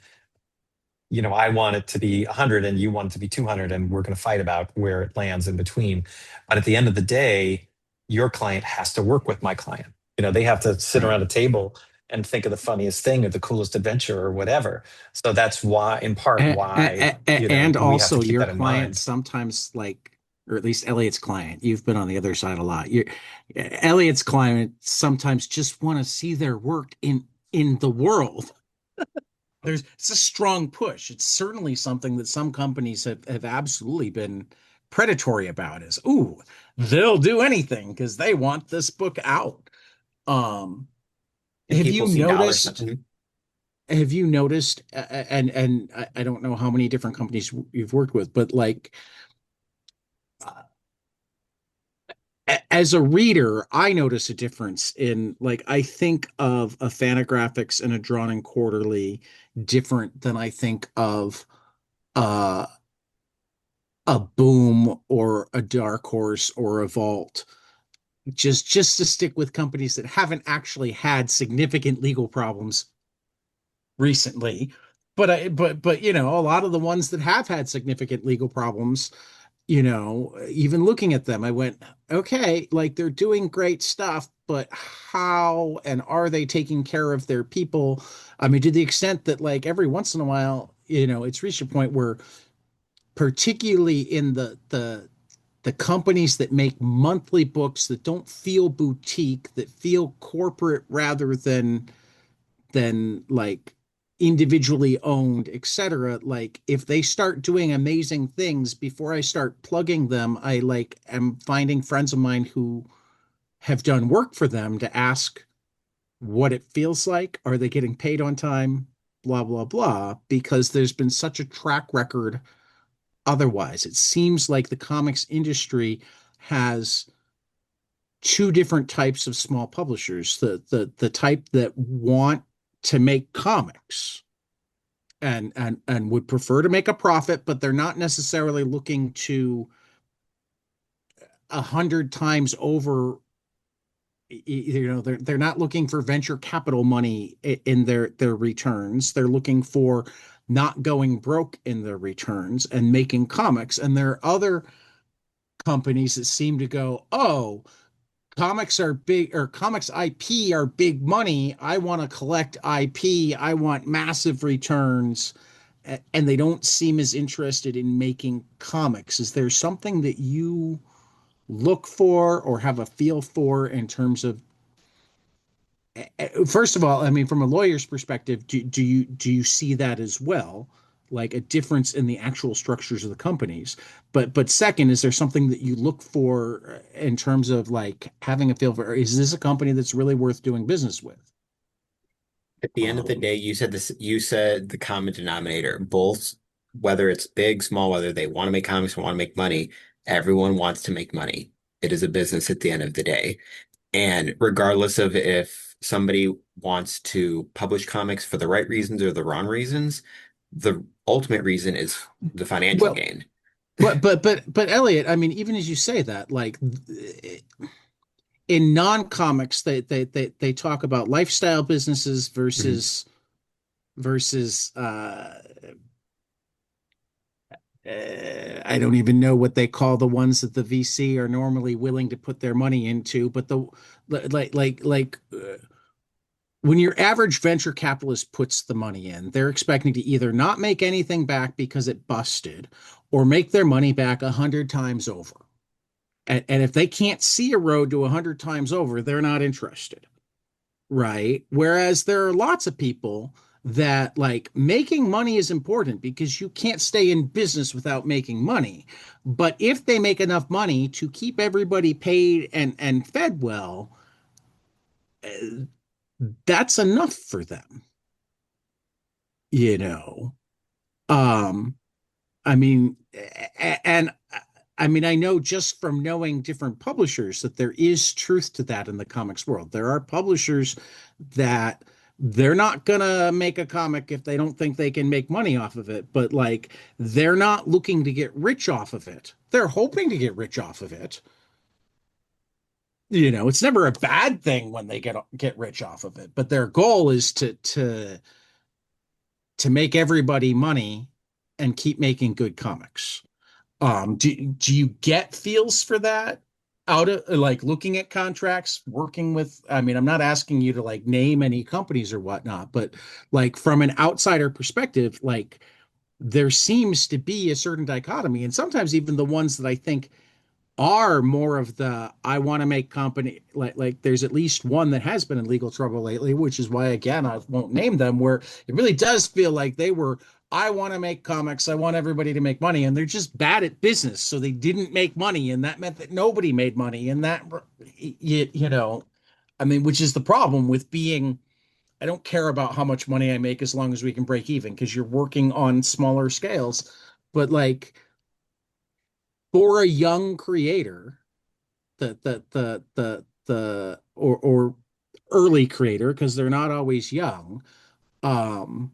I want it to be 100 and you want it to be 200, and we're going to fight about where it lands in between. But at the end of the day, your client has to work with my client. They have to sit Right. around a table and think of the funniest thing or the coolest adventure or whatever. So that's why, in part, why, And we have to also keep your that in client mind. sometimes like, or at least Elliot's client, you've been on the other side a lot. Elliot's client sometimes just want to see their work in the world. It's a strong push. It's certainly something that some companies have absolutely been predatory about is, ooh, they'll do anything because they want this book out. Um, and have people you see dollar noticed sign. have you noticed, and I don't know how many different companies you've worked with, but like as a reader, I notice a difference in like I think of a Fantagraphics and a Drawn and Quarterly different than I think of uh, a Boom or a Dark Horse or a Vault. Just to stick with companies that haven't actually had significant legal problems recently. But you know, a lot of the ones that have had significant legal problems, you know, even looking at them, I went, okay, like they're doing great stuff, but how and are they taking care of their people? I mean, to the extent that like every once in a while, you know, it's reached a point where particularly in the companies that make monthly books that don't feel boutique, that feel corporate rather than like individually owned, etc. Like if they start doing amazing things before I start plugging them, I like am finding friends of mine who have done work for them to ask what it feels like. Are they getting paid on time? Blah, blah, blah. Because there's been such a track record otherwise. It seems like the comics industry has two different types of small publishers. The type that want to make comics and would prefer to make a profit, but they're not necessarily looking to 100 times over. You know, they're not looking for venture capital money in their returns. They're looking for not going broke in their returns and making comics. And there are other companies that seem to go, oh, comics are big, or comics IP are big money. I want to collect IP. I want massive returns. And they don't seem as interested in making comics. Is there something that you look for or have a feel for in terms of, first of all, I mean, from a lawyer's perspective, do you see that as well? Like a difference in the actual structures of the companies. But second, is there something that you look for in terms of like having a feel for, is this a company that's really worth doing business with? At the end of the day, you said the common denominator, both, whether it's big, small, whether they want to make comics or want to make money, everyone wants to make money. It is a business at the end of the day. And regardless of if somebody wants to publish comics for the right reasons or the wrong reasons, the ultimate reason is the financial Well, gain. but Elliot, I mean, even as you say that, like in non-comics, they talk about lifestyle businesses Mhm. versus I don't even know what they call the ones that the VC are normally willing to put their money into, but the when your average venture capitalist puts the money in, they're expecting to either not make anything back because it busted or make their money back 100 times over. And if they can't see a road to 100 times over, they're not interested. Right. Whereas there are lots of people that like making money is important because you can't stay in business without making money. But if they make enough money to keep everybody paid and fed well, uh, that's enough for them, you know. Um, I mean, and I mean, I know just from knowing different publishers that there is truth to that in the comics world. There are publishers that they're not gonna make a comic if they don't think they can make money off of it, but like they're not looking to get rich off of it. They're hoping to get rich off of it. You know, it's never a bad thing when they get rich off of it, but their goal is to make everybody money and keep making good comics. Do you get feels for that out of like looking at contracts, working with, I mean, I'm not asking you to like name any companies or whatnot, but like from an outsider perspective, like there seems to be a certain dichotomy, and sometimes even the ones that I think are more of the I want to make company, like there's at least one that has been in legal trouble lately, which is why again I won't name them, where it really does feel like they were I want to make comics, I want everybody to make money, and they're just bad at business, so they didn't make money, and that meant that nobody made money, and that you know, I mean, which is the problem with being I don't care about how much money I make as long as we can break even because you're working on smaller scales. But like for a young creator, or early creator, because they're not always young, um,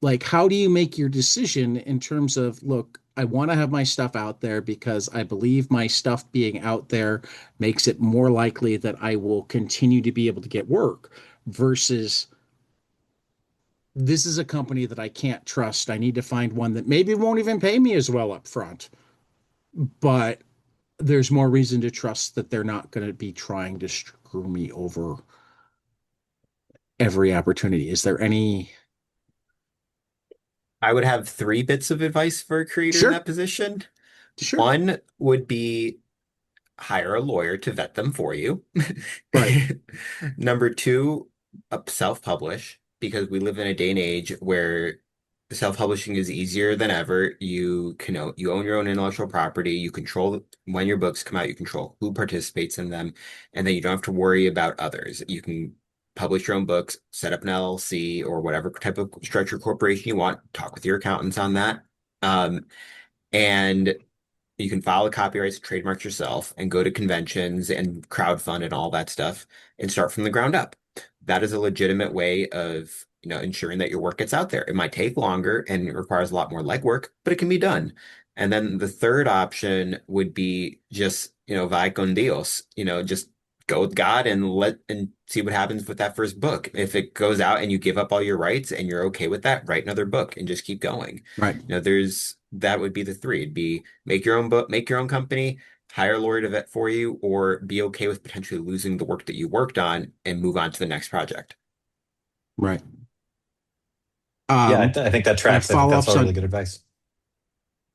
like how do you make your decision in terms of, look, I want to have my stuff out there because I believe my stuff being out there makes it more likely that I will continue to be able to get work versus this is a company that I can't trust. I need to find one that maybe won't even pay me as well up front, but there's more reason to trust that they're not going to be trying to screw me over every opportunity. Is there any? I would have three bits of advice for a creator in Sure, that position. sure. One would be hire a lawyer to vet them for you. Right, Number two, self-publish, because we live in a day and age where self-publishing is easier than ever. You own your own intellectual property, you control when your books come out, you control who participates in them, and then you don't have to worry about others. You can publish your own books, set up an LLC or whatever type of structure corporation you want, talk with your accountants on that. And you can file the copyrights, trademarks yourself, and go to conventions and crowdfund and all that stuff and start from the ground up. That is a legitimate way of, ensuring that your work gets out there. It might take longer and it requires a lot more legwork, but it can be done. And then the third option would be just, vai con Dios, just go with God and see what happens with that first book. If it goes out and you give up all your rights and you're okay with that, write another book and just keep going. right, That would be the three. It'd be make your own book, make your own company, hire a lawyer to vet for you, or be okay with potentially losing the work that you worked on and move on to the next project. right. Yeah, Um, I think that I have tracks. I think that's follow-ups all really on, good advice.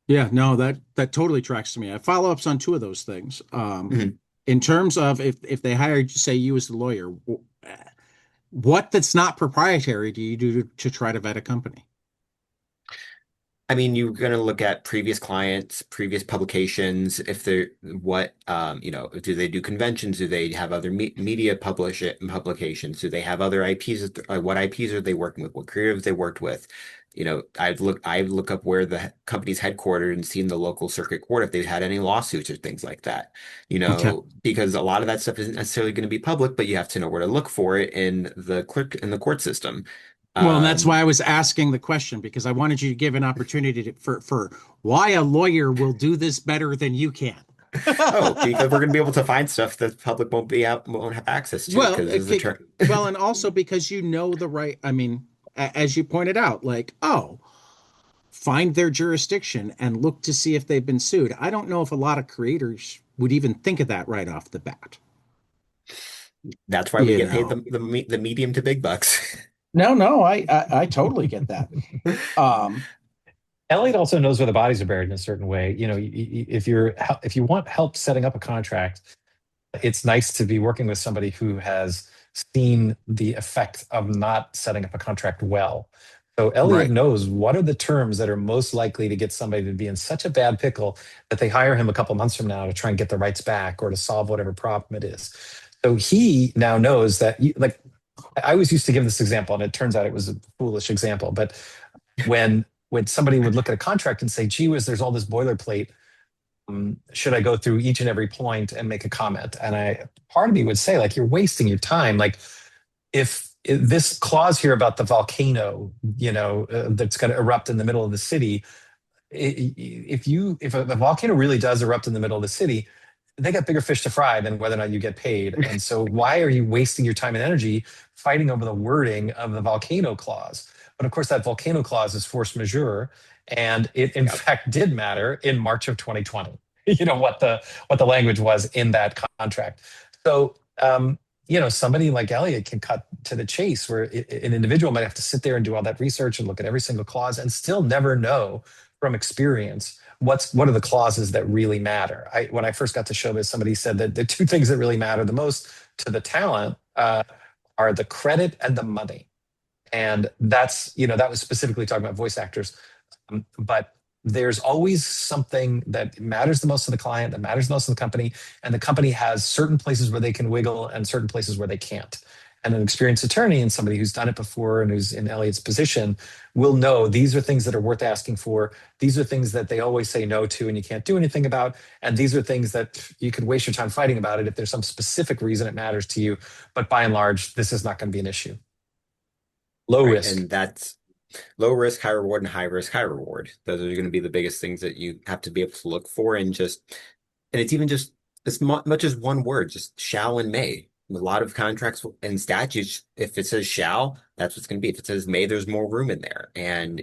yeah, no, that totally tracks to me. I have follow-ups on two of those things. Mhm. In terms of if they hired, say, you as the lawyer, what that's not proprietary do you do to try to vet a company? I mean, you're going to look at previous clients, previous publications, if they're do they do conventions? Do they have other media publications? Do they have other IPs? What IPs are they working with? What creatives they worked with? I'd look up where the company's headquartered and seen the local circuit court if they've had any lawsuits or things like that. Okay. Because a lot of that stuff isn't necessarily going to be public, but you have to know where to look for it in the court system. Well, and that's Um, why I was asking the question because I wanted you to give an opportunity for why a lawyer will do this better than you can. Oh, because we're going to be able to find stuff that the public won't have access to Well, because this is a term. well, and also because you know the right. I mean, as you pointed out, like, oh, find their jurisdiction and look to see if they've been sued. I don't know if a lot of creators would even think of that right off the bat. That's why we You get paid know. the medium to big bucks. No, no, I totally get that. Um, Elliot also knows where the bodies are buried in a certain way. If you want help setting up a contract, it's nice to be working with somebody who has seen the effect of not setting up a contract well. So Elliot right. knows what are the terms that are most likely to get somebody to be in such a bad pickle that they hire him a couple months from now to try and get the rights back or to solve whatever problem it is. So he now knows that, like, I always used to give this example, and it turns out it was a foolish example. But when somebody would look at a contract and say, "Gee whiz, there's all this boilerplate. Should I go through each and every point and make a comment?" And part of me would say, like, you're wasting your time. Like, if this clause here about the volcano, that's going to erupt in the middle of the city, if a volcano really does erupt in the middle of the city, they got bigger fish to fry than whether or not you get paid. And so why are you wasting your time and energy fighting over the wording of the volcano clause? But of course, that volcano clause is force majeure, and it in Yep. fact did matter in March of 2020. What the language was in that contract. So somebody like Elliot can cut to the chase, where an individual might have to sit there and do all that research and look at every single clause and still never know from experience what are the clauses that really matter. When I first got to showbiz, somebody said that the two things that really matter the most to the talent are the credit and the money. And that was specifically talking about voice actors. But there's always something that matters the most to the client, that matters the most to the company, and the company has certain places where they can wiggle and certain places where they can't. And an experienced attorney and somebody who's done it before and who's in Elliott's position will know these are things that are worth asking for. These are things that they always say no to and you can't do anything about. And these are things that you could waste your time fighting about it if there's some specific reason it matters to you. But by and large, this is not going to be an issue. Low Right. risk. And that's low risk, high reward, and high risk, high reward. Those are going to be the biggest things that you have to be able to look for. And it's even just as much as one word, just shall and may. A lot of contracts and statutes, if it says shall, that's what's going to be. If it says may, there's more room in there. And,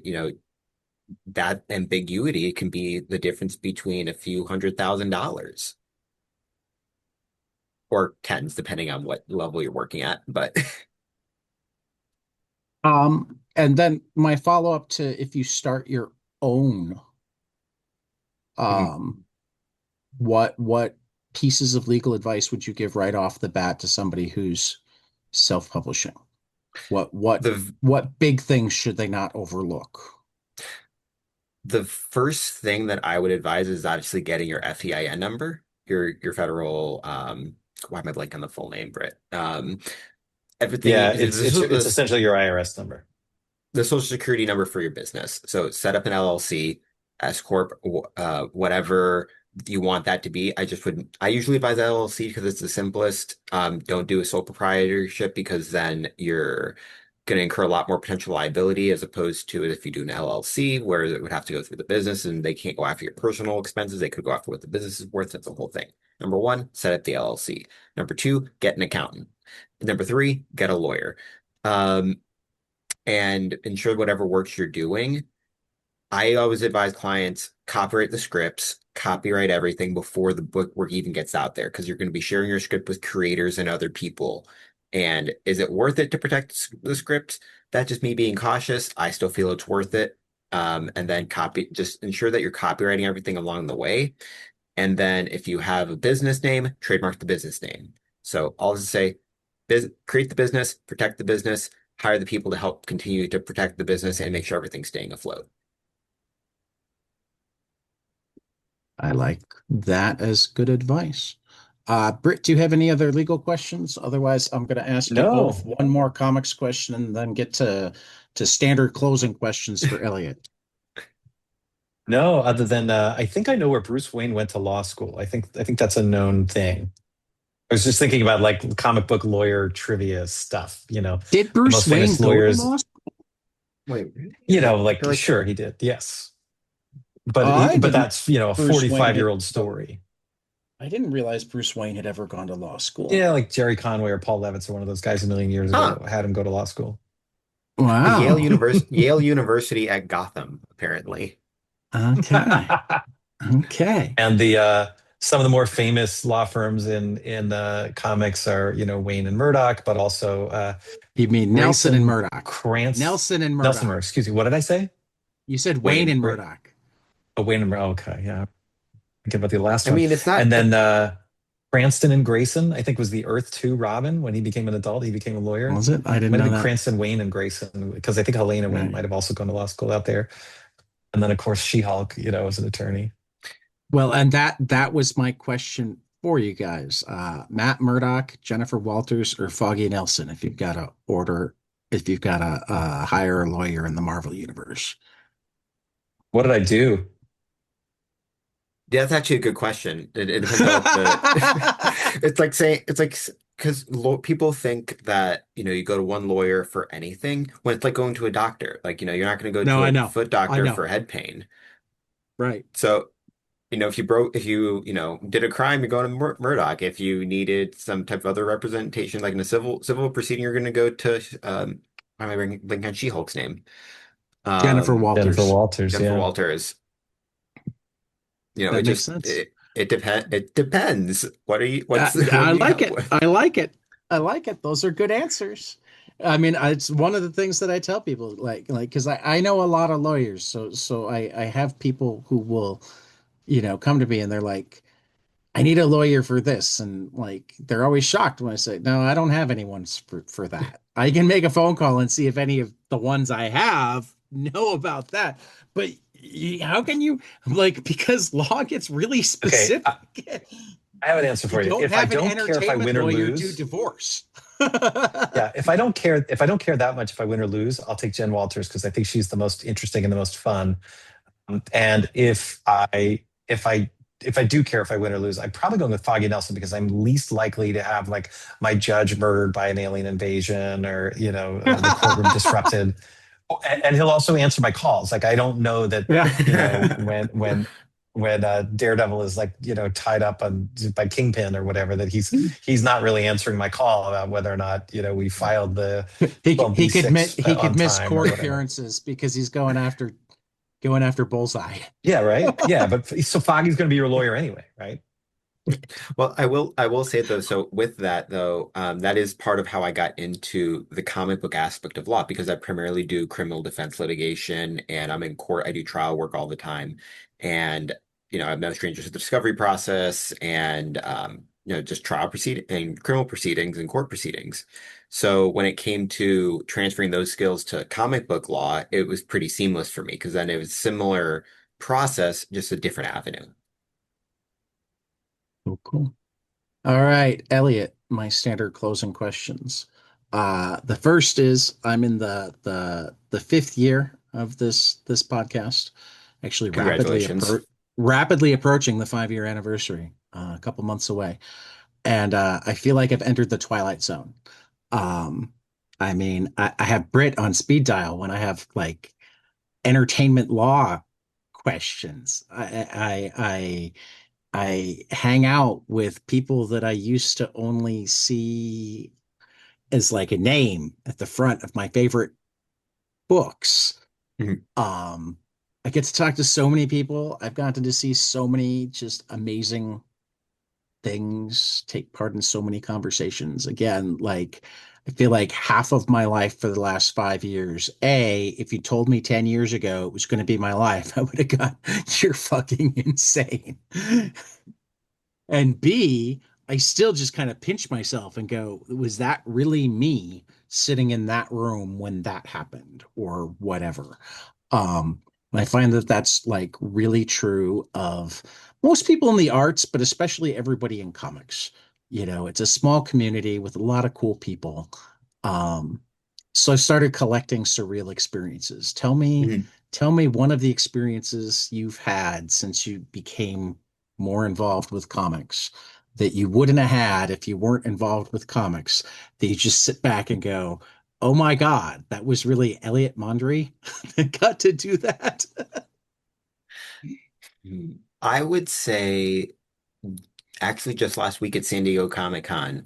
that ambiguity can be the difference between a few $100,000 or tens, depending on what level you're working at. But And then my follow-up to if you start your own, um, what pieces of legal advice would you give right off the bat to somebody who's self-publishing? What what the what big things should they not overlook? the first thing that I would advise is obviously getting your FEIN number, your federal why am I blanking on the full name, Britt? Everything Yeah, because it's essentially your IRS number. the social security number for your business. So set up an LLC, S corp, whatever you want that to be. I usually advise LLC because it's the simplest. Don't do a sole proprietorship because then you're going to incur a lot more potential liability as opposed to if you do an LLC where it would have to go through the business and they can't go after your personal expenses. They could go after what the business is worth. That's the whole thing. Number one, set up the LLC. Number two, get an accountant. Number three, get a lawyer. Um, and ensure whatever works you're doing. I always advise clients copyright the scripts, copyright everything before the book work even gets out there because you're going to be sharing your script with creators and other people. And is it worth it to protect the scripts? That's just me being cautious. I still feel it's worth it. And then just ensure that you're copywriting everything along the way. And then if you have a business name, trademark the business name. So I'll just say, create the business, protect the business, hire the people to help continue to protect the business and make sure everything's staying afloat. I like that as good advice. Britt, do you have any other legal questions? Otherwise, I'm going to ask you both No, one more comics question and then get to standard closing questions for Elliott. no, other than I think I know where Bruce Wayne went to law school. I think that's a known thing. I was just thinking about like comic book lawyer trivia stuff, Did the Bruce most Wayne famous go to lawyers, law school? Wait, I like feel like sure he did. Yes. But I but didn't. that's, a Bruce Wayne had 45-year-old story. I didn't realize Bruce Wayne had ever gone to law school. Yeah, like Jerry Conway or Paul Levitz or one of those guys a million years huh. ago had him go to law school. Wow. Yale University at Gotham, apparently. Okay. Okay. And the some of the more famous law firms in comics are, Wayne and Murdoch, but also You mean Nelson and Grayson Murdoch? Krantz. Nelson and Nelson Murdoch, Murdoch. excuse me. What did I say? You said Wayne Wayne. and Murdoch. Oh, Wayne and Murdoch. Okay, yeah. Thinking about the last I one. mean, it's not. And then Cranston and Grayson, I think was the Earth 2 Robin when he became an adult. He became a lawyer. Was it? I It didn't might know have been that. Cranston, Wayne, and Grayson, because I think Helena Wayne Right. might have also gone to law school out there. And then, of course, She-Hulk, as an attorney. Well, and that was my question for you guys. Matt Murdock, Jennifer Walters, or Foggy Nelson, if you've got to hire a lawyer in the Marvel universe. What did I do? Yeah, that's actually a good question. It depends on what the. It's like because people think that you go to one lawyer for anything when it's like going to a doctor. Like you're not going to go No, to I a know. foot I doctor know. for head pain. Right. So if you did a crime, you're going to Murdoch. If you needed some type of other representation, like in a civil proceeding, you're going to go to why am I blanking on She-Hulk's name? Jennifer Jennifer Walters. Walters, Jennifer yeah. Walters. It That makes just sense. it depends. What's what I do you like help it. with? I like it. I like it. Those are good answers. I mean, it's one of the things that I tell people, because I know a lot of lawyers, so I have people who will, come to me and they're like, I need a lawyer for this, and like they're always shocked when I say, no, I don't have anyone for that. I can make a phone call and see if any of the ones I have know about that, but how can you because law gets really Okay, specific. I have an answer You for you. don't If I have an don't care if I entertainment win or lawyer do lose, divorce. yeah, if I don't care that much if I win or lose, I'll take Jen Walters because I think she's the most interesting and the most fun. And if I do care if I win or lose, I'm probably going with Foggy Nelson because I'm least likely to have like my judge murdered by an alien invasion or the courtroom disrupted. And he'll also answer my calls. Like I don't know that Yeah. when Daredevil is like tied up by Kingpin or whatever that he's not really answering my call about whether or not we filed the He 12B6 he could on miss time or court whatever. appearances because he's going after Bullseye. Yeah, right. Yeah, but so Foggy's going to be your lawyer anyway, right? Well, I will say though, so with that though, that is part of how I got into the comic book aspect of law because I primarily do criminal defense litigation and I'm in court. I do trial work all the time. And, I'm no stranger to the discovery process and just trial proceeding and criminal proceedings and court proceedings. So when it came to transferring those skills to comic book law, it was pretty seamless for me because then it was similar process, just a different avenue. Oh, cool. All right, Elliot, my standard closing questions. The first is I'm in the fifth year of this podcast, actually Congratulations. rapidly approaching the 5 year anniversary, a couple months away. And I feel like I've entered the Twilight Zone. Um, I mean, I have Brit on speed dial when I have like entertainment law questions. I hang out with people that I used to only see as like a name at the front of my favorite books. Mhm. Um, I get to talk to so many people. I've gotten to see so many just amazing things, take part in so many conversations. Again, like I feel like half of my life for the last 5 years. If you told me 10 years ago it was going to be my life, I would have gone, you're fucking insane. And B, I still just kind of pinch myself and go, was that really me sitting in that room when that happened or whatever? And I find that that's like really true of most people in the arts, but especially everybody in comics. It's a small community with a lot of cool people. Um, so I started collecting surreal experiences. Mhm. Tell me one of the experiences you've had since you became more involved with comics that you wouldn't have had if you weren't involved with comics, that you just sit back and go, oh my God, that was really Elliott Mondry that got to do that. I would say actually just last week at San Diego Comic-Con,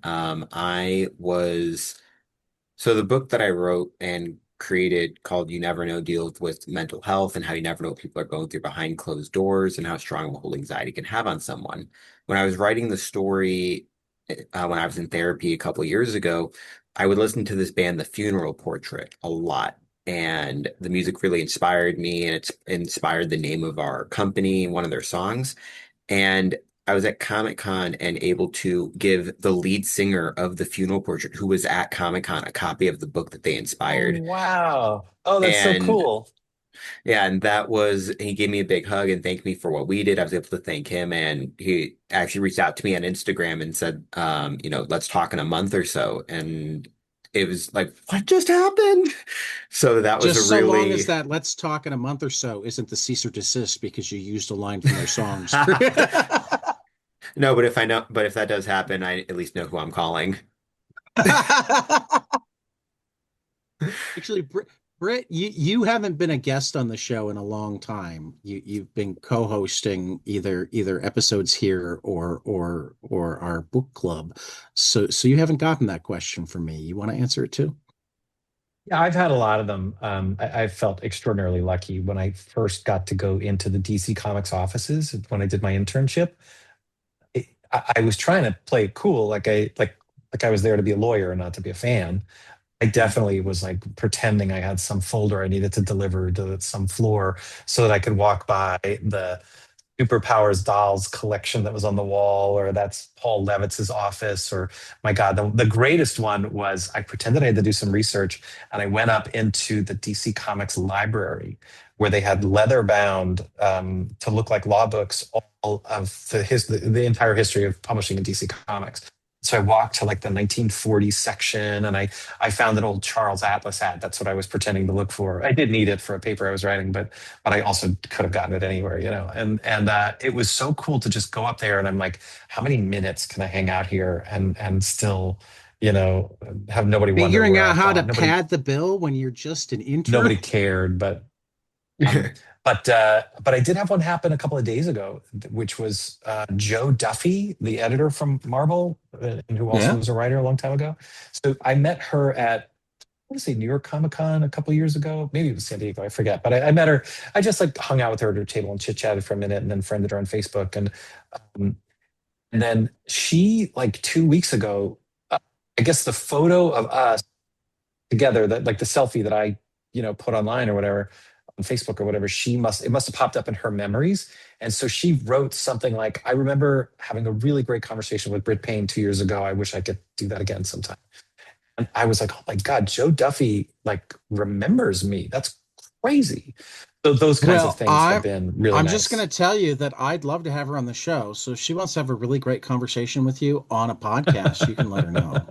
so the book that I wrote and created called You Never Know deals with mental health and how you never know what people are going through behind closed doors and how strong a hold anxiety can have on someone. When I was writing the story, when I was in therapy a couple of years ago, I would listen to this band, The Funeral Portrait, a lot. And the music really inspired me, and it's inspired the name of our company, one of their songs. And I was at Comic Con and able to give the lead singer of The Funeral Portrait, who was at Comic Con, a copy of the book that they Oh, inspired. wow. Oh, that's so And cool. yeah, and he gave me a big hug and thanked me for what we did. I was able to thank him, and he actually reached out to me on Instagram and said, let's talk in a month or so. And it was like, what just happened? So that was a Just so long as really, that let's talk in a month or so isn't the cease or desist because you used a line from their songs. no, but if that does happen, I at least know who I'm calling. Actually, Britt, you haven't been a guest on the show in a long time. You've been co-hosting either episodes here or our book club. So you haven't gotten that question from me. You want to answer it too? Yeah, I've had a lot of them. I felt extraordinarily lucky when I first got to go into the DC Comics offices when I did my internship. I was trying to play it cool, like I was there to be a lawyer and not to be a fan. I definitely was like pretending I had some folder I needed to deliver to some floor so that I could walk by the Superpowers dolls collection that was on the wall, or that's Paul Levitz's office, or my God, the greatest one was I pretended I had to do some research and I went up into the DC Comics library where they had leather bound to look like law books, all all of the entire history of publishing in DC Comics. So I walked to like the 1940s section, and I found an old Charles Atlas ad. That's what I was pretending to look for. I did need it for a paper I was writing, but I also could have gotten it anywhere, you know. And it was so cool to just go up there, and I'm like, how many minutes can I hang out here and still, you know, have nobody wonder Figuring where out I've how to gone? pad the bill when you're just an intern. Nobody cared, um, but I did have one happen a couple of days ago, which was Joe Duffy, the editor from Marvel, and who also Yeah. was a writer a long time ago. So I met her at, I want to say, New York Comic Con a couple of years ago. Maybe it was San Diego, I forget. But I met her. I just like hung out with her at her table and chit chatted for a minute, and then friended her on Facebook. Um, and then she, like 2 weeks ago, I guess the photo of us together, that like the selfie that I, you know, put online or whatever on Facebook or whatever, it must have popped up in her memories. And so she wrote something like, I remember having a really great conversation with Brit Payne 2 years ago. I wish I could do that again sometime. And I was like, oh my God, Joe Duffy like remembers me. That's crazy. So those kinds of Well, things have been really I'm just going nice. to tell you that I'd love to have her on the show. So if she wants to have a really great conversation with you on a podcast, you can let her know.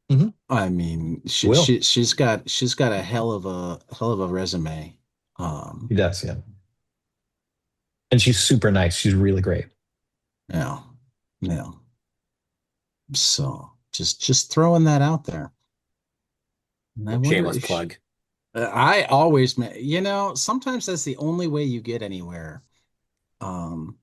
Mhm. I mean, Will. she's got a hell of a resume. He does, yeah. And she's super nice. She's really great. Yeah, yeah. So just throwing that out there. And I wonder Shameless if she, plug. I always, you know, sometimes that's the only way you get anywhere. Um,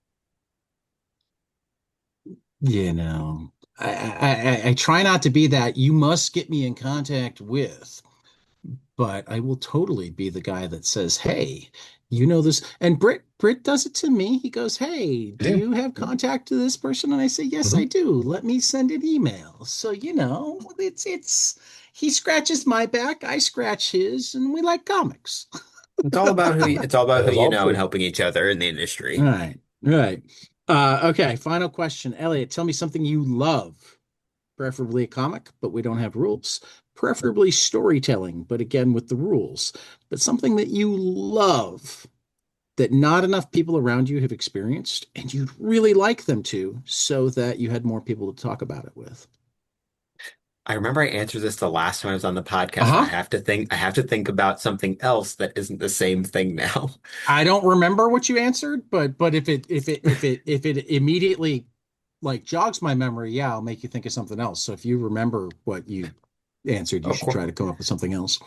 you know, I try not to be that you must get me in contact with, but I will totally be the guy that says, "Hey, you know this." And Britt does it to me. He goes, "Hey, I do do. you have contact to this person?" And I say, "Yes, I Mhm. do. Let me send an email." So, you know, it's he scratches my back, I scratch his, and we like comics. It's all about That who is you all know and true. helping each other in the industry. Right, right. Okay, final question. Elliot, tell me something you love, preferably a comic, but we don't have rules. Preferably storytelling, but again with the rules. But something that you love that not enough people around you have experienced, and you'd really like them to, so that you had more people to talk about it with. I remember I answered this the last time I was on the podcast, and Uh-huh. I have to think about something else that isn't the same thing now. I don't remember what you answered, but if it immediately like jogs my memory, yeah, I'll make you think of something else. So if you remember what you answered, you Of should course. try to come up with something else.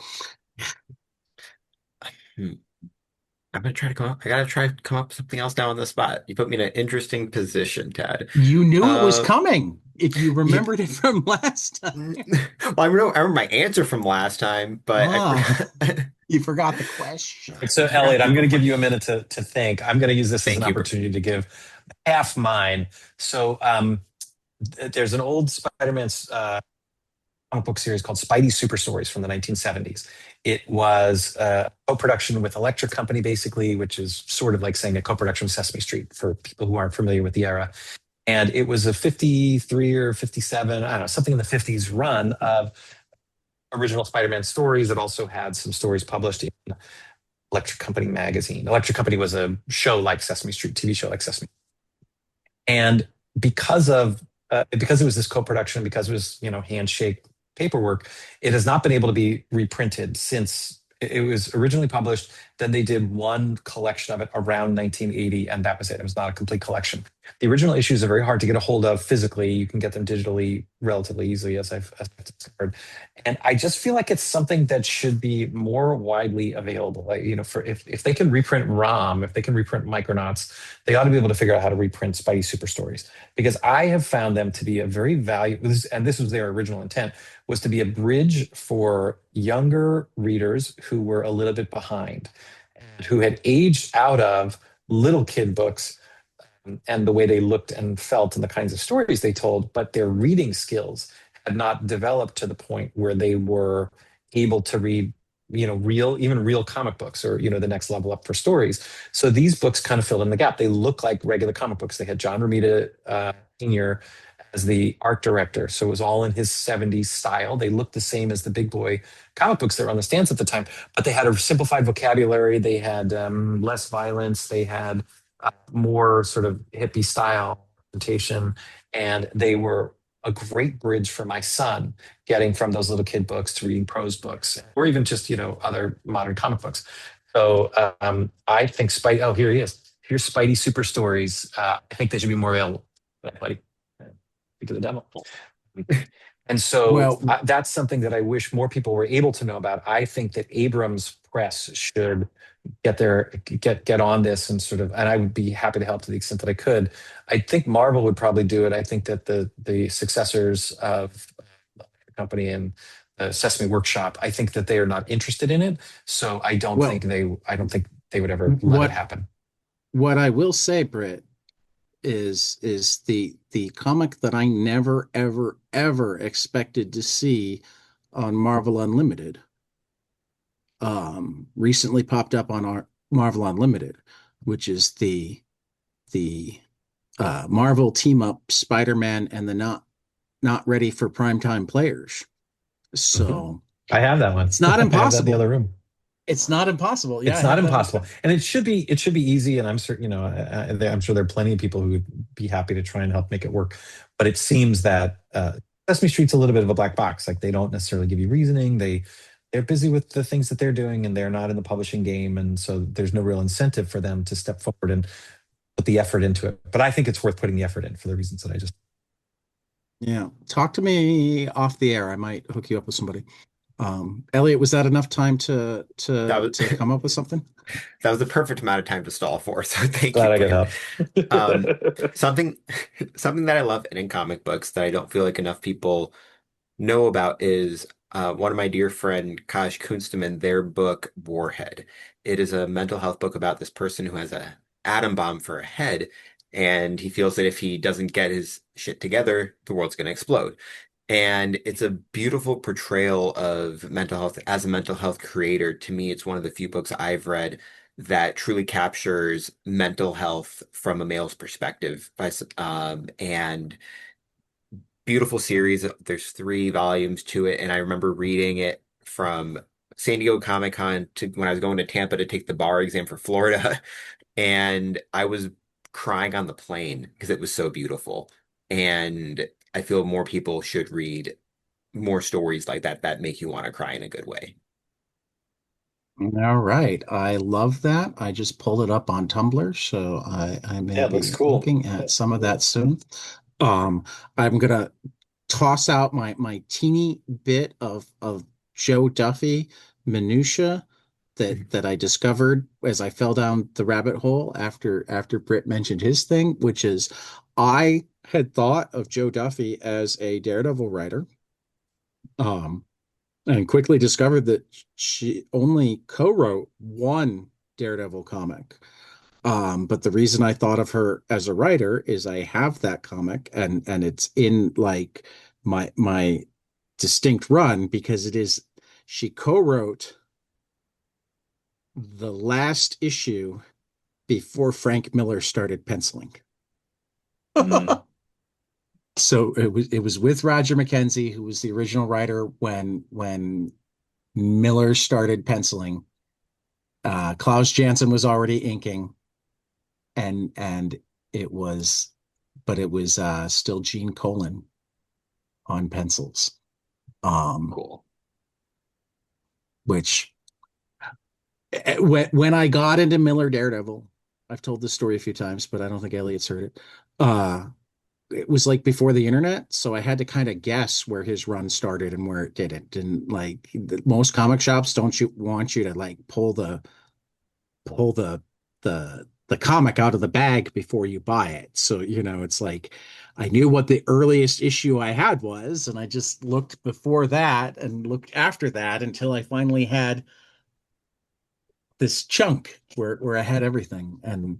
Hmm. I'm gonna try to come up. I gotta try to come up with something else now on the spot. You put me in an interesting position, Ted. You knew it was Uh, coming if you you, remembered it from last time. well, I remember my answer from last time, but I Ah, forgot. you forgot the question. So, I forgot Elliot, the I'm going to give you a question. minute to think. I'm going to use this as an Thank you. opportunity to give half mine. So, there's an old Spider-Man comic book series called Spidey Super Stories from the 1970s. It was a co-production with Electric Company, basically, which is sort of like saying a co-production with Sesame Street for people who aren't familiar with the era. And it was a 53 or 57, I don't know, something in the 50s run of original Spider-Man stories. It also had some stories published in Electric Company magazine. Electric Company was a show like Sesame Street, TV show like Sesame. And because it was this co-production, because it was, you know, handshake paperwork, it has not been able to be reprinted since it was originally published. Then they did one collection of it around 1980, and that was it. It was not a complete collection. The original issues are very hard to get a hold of physically. You can get them digitally relatively easily, as I've discovered. And I just feel like it's something that should be more widely available. Like, you know, for if they can reprint ROM, if they can reprint Micronauts, they ought to be able to figure out how to reprint Spidey Super Stories, because I have found them to be a very valuable, and this was their original intent, was to be a bridge for younger readers who were a little bit behind and who had aged out of little kid books and the way they looked and felt and the kinds of stories they told, but their reading skills had not developed to the point where they were able to read, you know, even real comic books, or, you know, the next level up for stories. So these books kind of filled in the gap. They look like regular comic books. They had John Romita Sr. as the art director, so it was all in his 70s style. They looked the same as the big boy comic books that were on the stands at the time, but they had a simplified vocabulary. They had less violence. They had more sort of hippie style presentation, and they were a great bridge for my son getting from those little kid books to reading prose books, or even just other modern comic books. So I think Spidey. Oh, here he is. Here's Spidey Super Stories. I think they should be more available. Buddy, speak of the devil. And so Well, that's something that I wish more people were able to know about. I think that Abrams Press should get on this and sort of, and I would be happy to help to the extent that I could. I think Marvel would probably do it. I think that the successors of the company and Sesame Workshop, I think that they are not interested in it. So well, I don't think they would ever let it what happen. what I will say, Britt, is the comic that I never ever ever expected to see on Marvel Unlimited recently popped up on our Marvel Unlimited, which is the Marvel team up Spider-Man and the not ready for primetime players. Mhm. So I have that one. it's not I have that in the other impossible. room. It's not impossible. Yeah, It's I not have that impossible, myself. and it should be easy. And I'm certain, I'm sure there are plenty of people who would be happy to try and help make it work. But it seems that Sesame Street's a little bit of a black box. Like they don't necessarily give you reasoning. They're busy with the things that they're doing, and they're not in the publishing game, and so there's no real incentive for them to step forward and put the effort into it. But I think it's worth putting the effort in for the reasons that I just. Yeah. Talk to me off the air. I might hook you up with somebody. Elliot, was that enough time to That to was to come up with something? that was the perfect amount of time to stall for. So thank you, Glad I could Brent. Um, help. something something that I love in comic books that I don't feel like enough people know about is one of my dear friend Kaj Kunstman, their book Warhead. It is a mental health book about this person who has a atom bomb for a head, and he feels that if he doesn't get his shit together, the world's going to explode. And it's a beautiful portrayal of mental health as a mental health creator. To me, it's one of the few books I've read that truly captures mental health from a male's perspective. And beautiful series. There's 3 volumes to it, and I remember reading it from San Diego Comic Con to when I was going to Tampa to take the bar exam for Florida, and I was crying on the plane because it was so beautiful. And I feel more people should read more stories like that that make you want to cry in a good way. All right. I love that. I just pulled it up on Tumblr, so I may Yeah, it looks be cool. looking at some of that soon. Um, I'm gonna toss out my teeny bit of Joe Duffy minutia that I discovered as I fell down the rabbit hole after Britt mentioned his thing, which is I had thought of Joe Duffy as a Daredevil writer, um, and quickly discovered that she only co-wrote one Daredevil comic. But the reason I thought of her as a writer is I have that comic and it's in like my distinct run because it is she co-wrote the last issue before Frank Miller started penciling. Mm. So it was with Roger McKenzie, who was the original writer when Miller started penciling. Klaus Janson was already inking, and it was, but it was still Gene Colan on pencils. Um, Cool. which when I got into Miller Daredevil, I've told this story a few times, but I don't think Elliot's heard it. It was like before the internet, so I had to kind of guess where his run started and where it didn't. And like most comic shops don't you want you to like pull the comic out of the bag before you buy it. So, it's like I knew what the earliest issue I had was, and I just looked before that and looked after that until I finally had this chunk where I had everything. And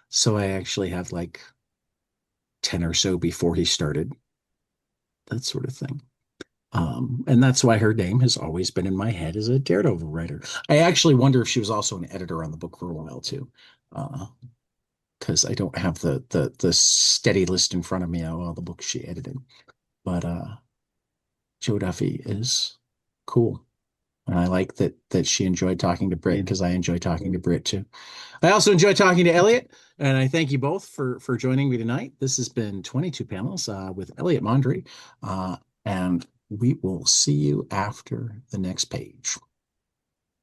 so I actually have like 10 or so before he started, that sort of thing. And that's why her name has always been in my head as a Daredevil writer. I actually wonder if she was also an editor on the book for a while too. Because I don't have the steady list in front of me of all the books she edited. But Joe Duffy is cool. And I like that she enjoyed talking to Brit because I enjoy talking to Brit too. I also enjoy talking to Elliott, and I thank you both for joining me tonight. This has been 22 Panels with Elliott Mondry, and we will see you after the next page.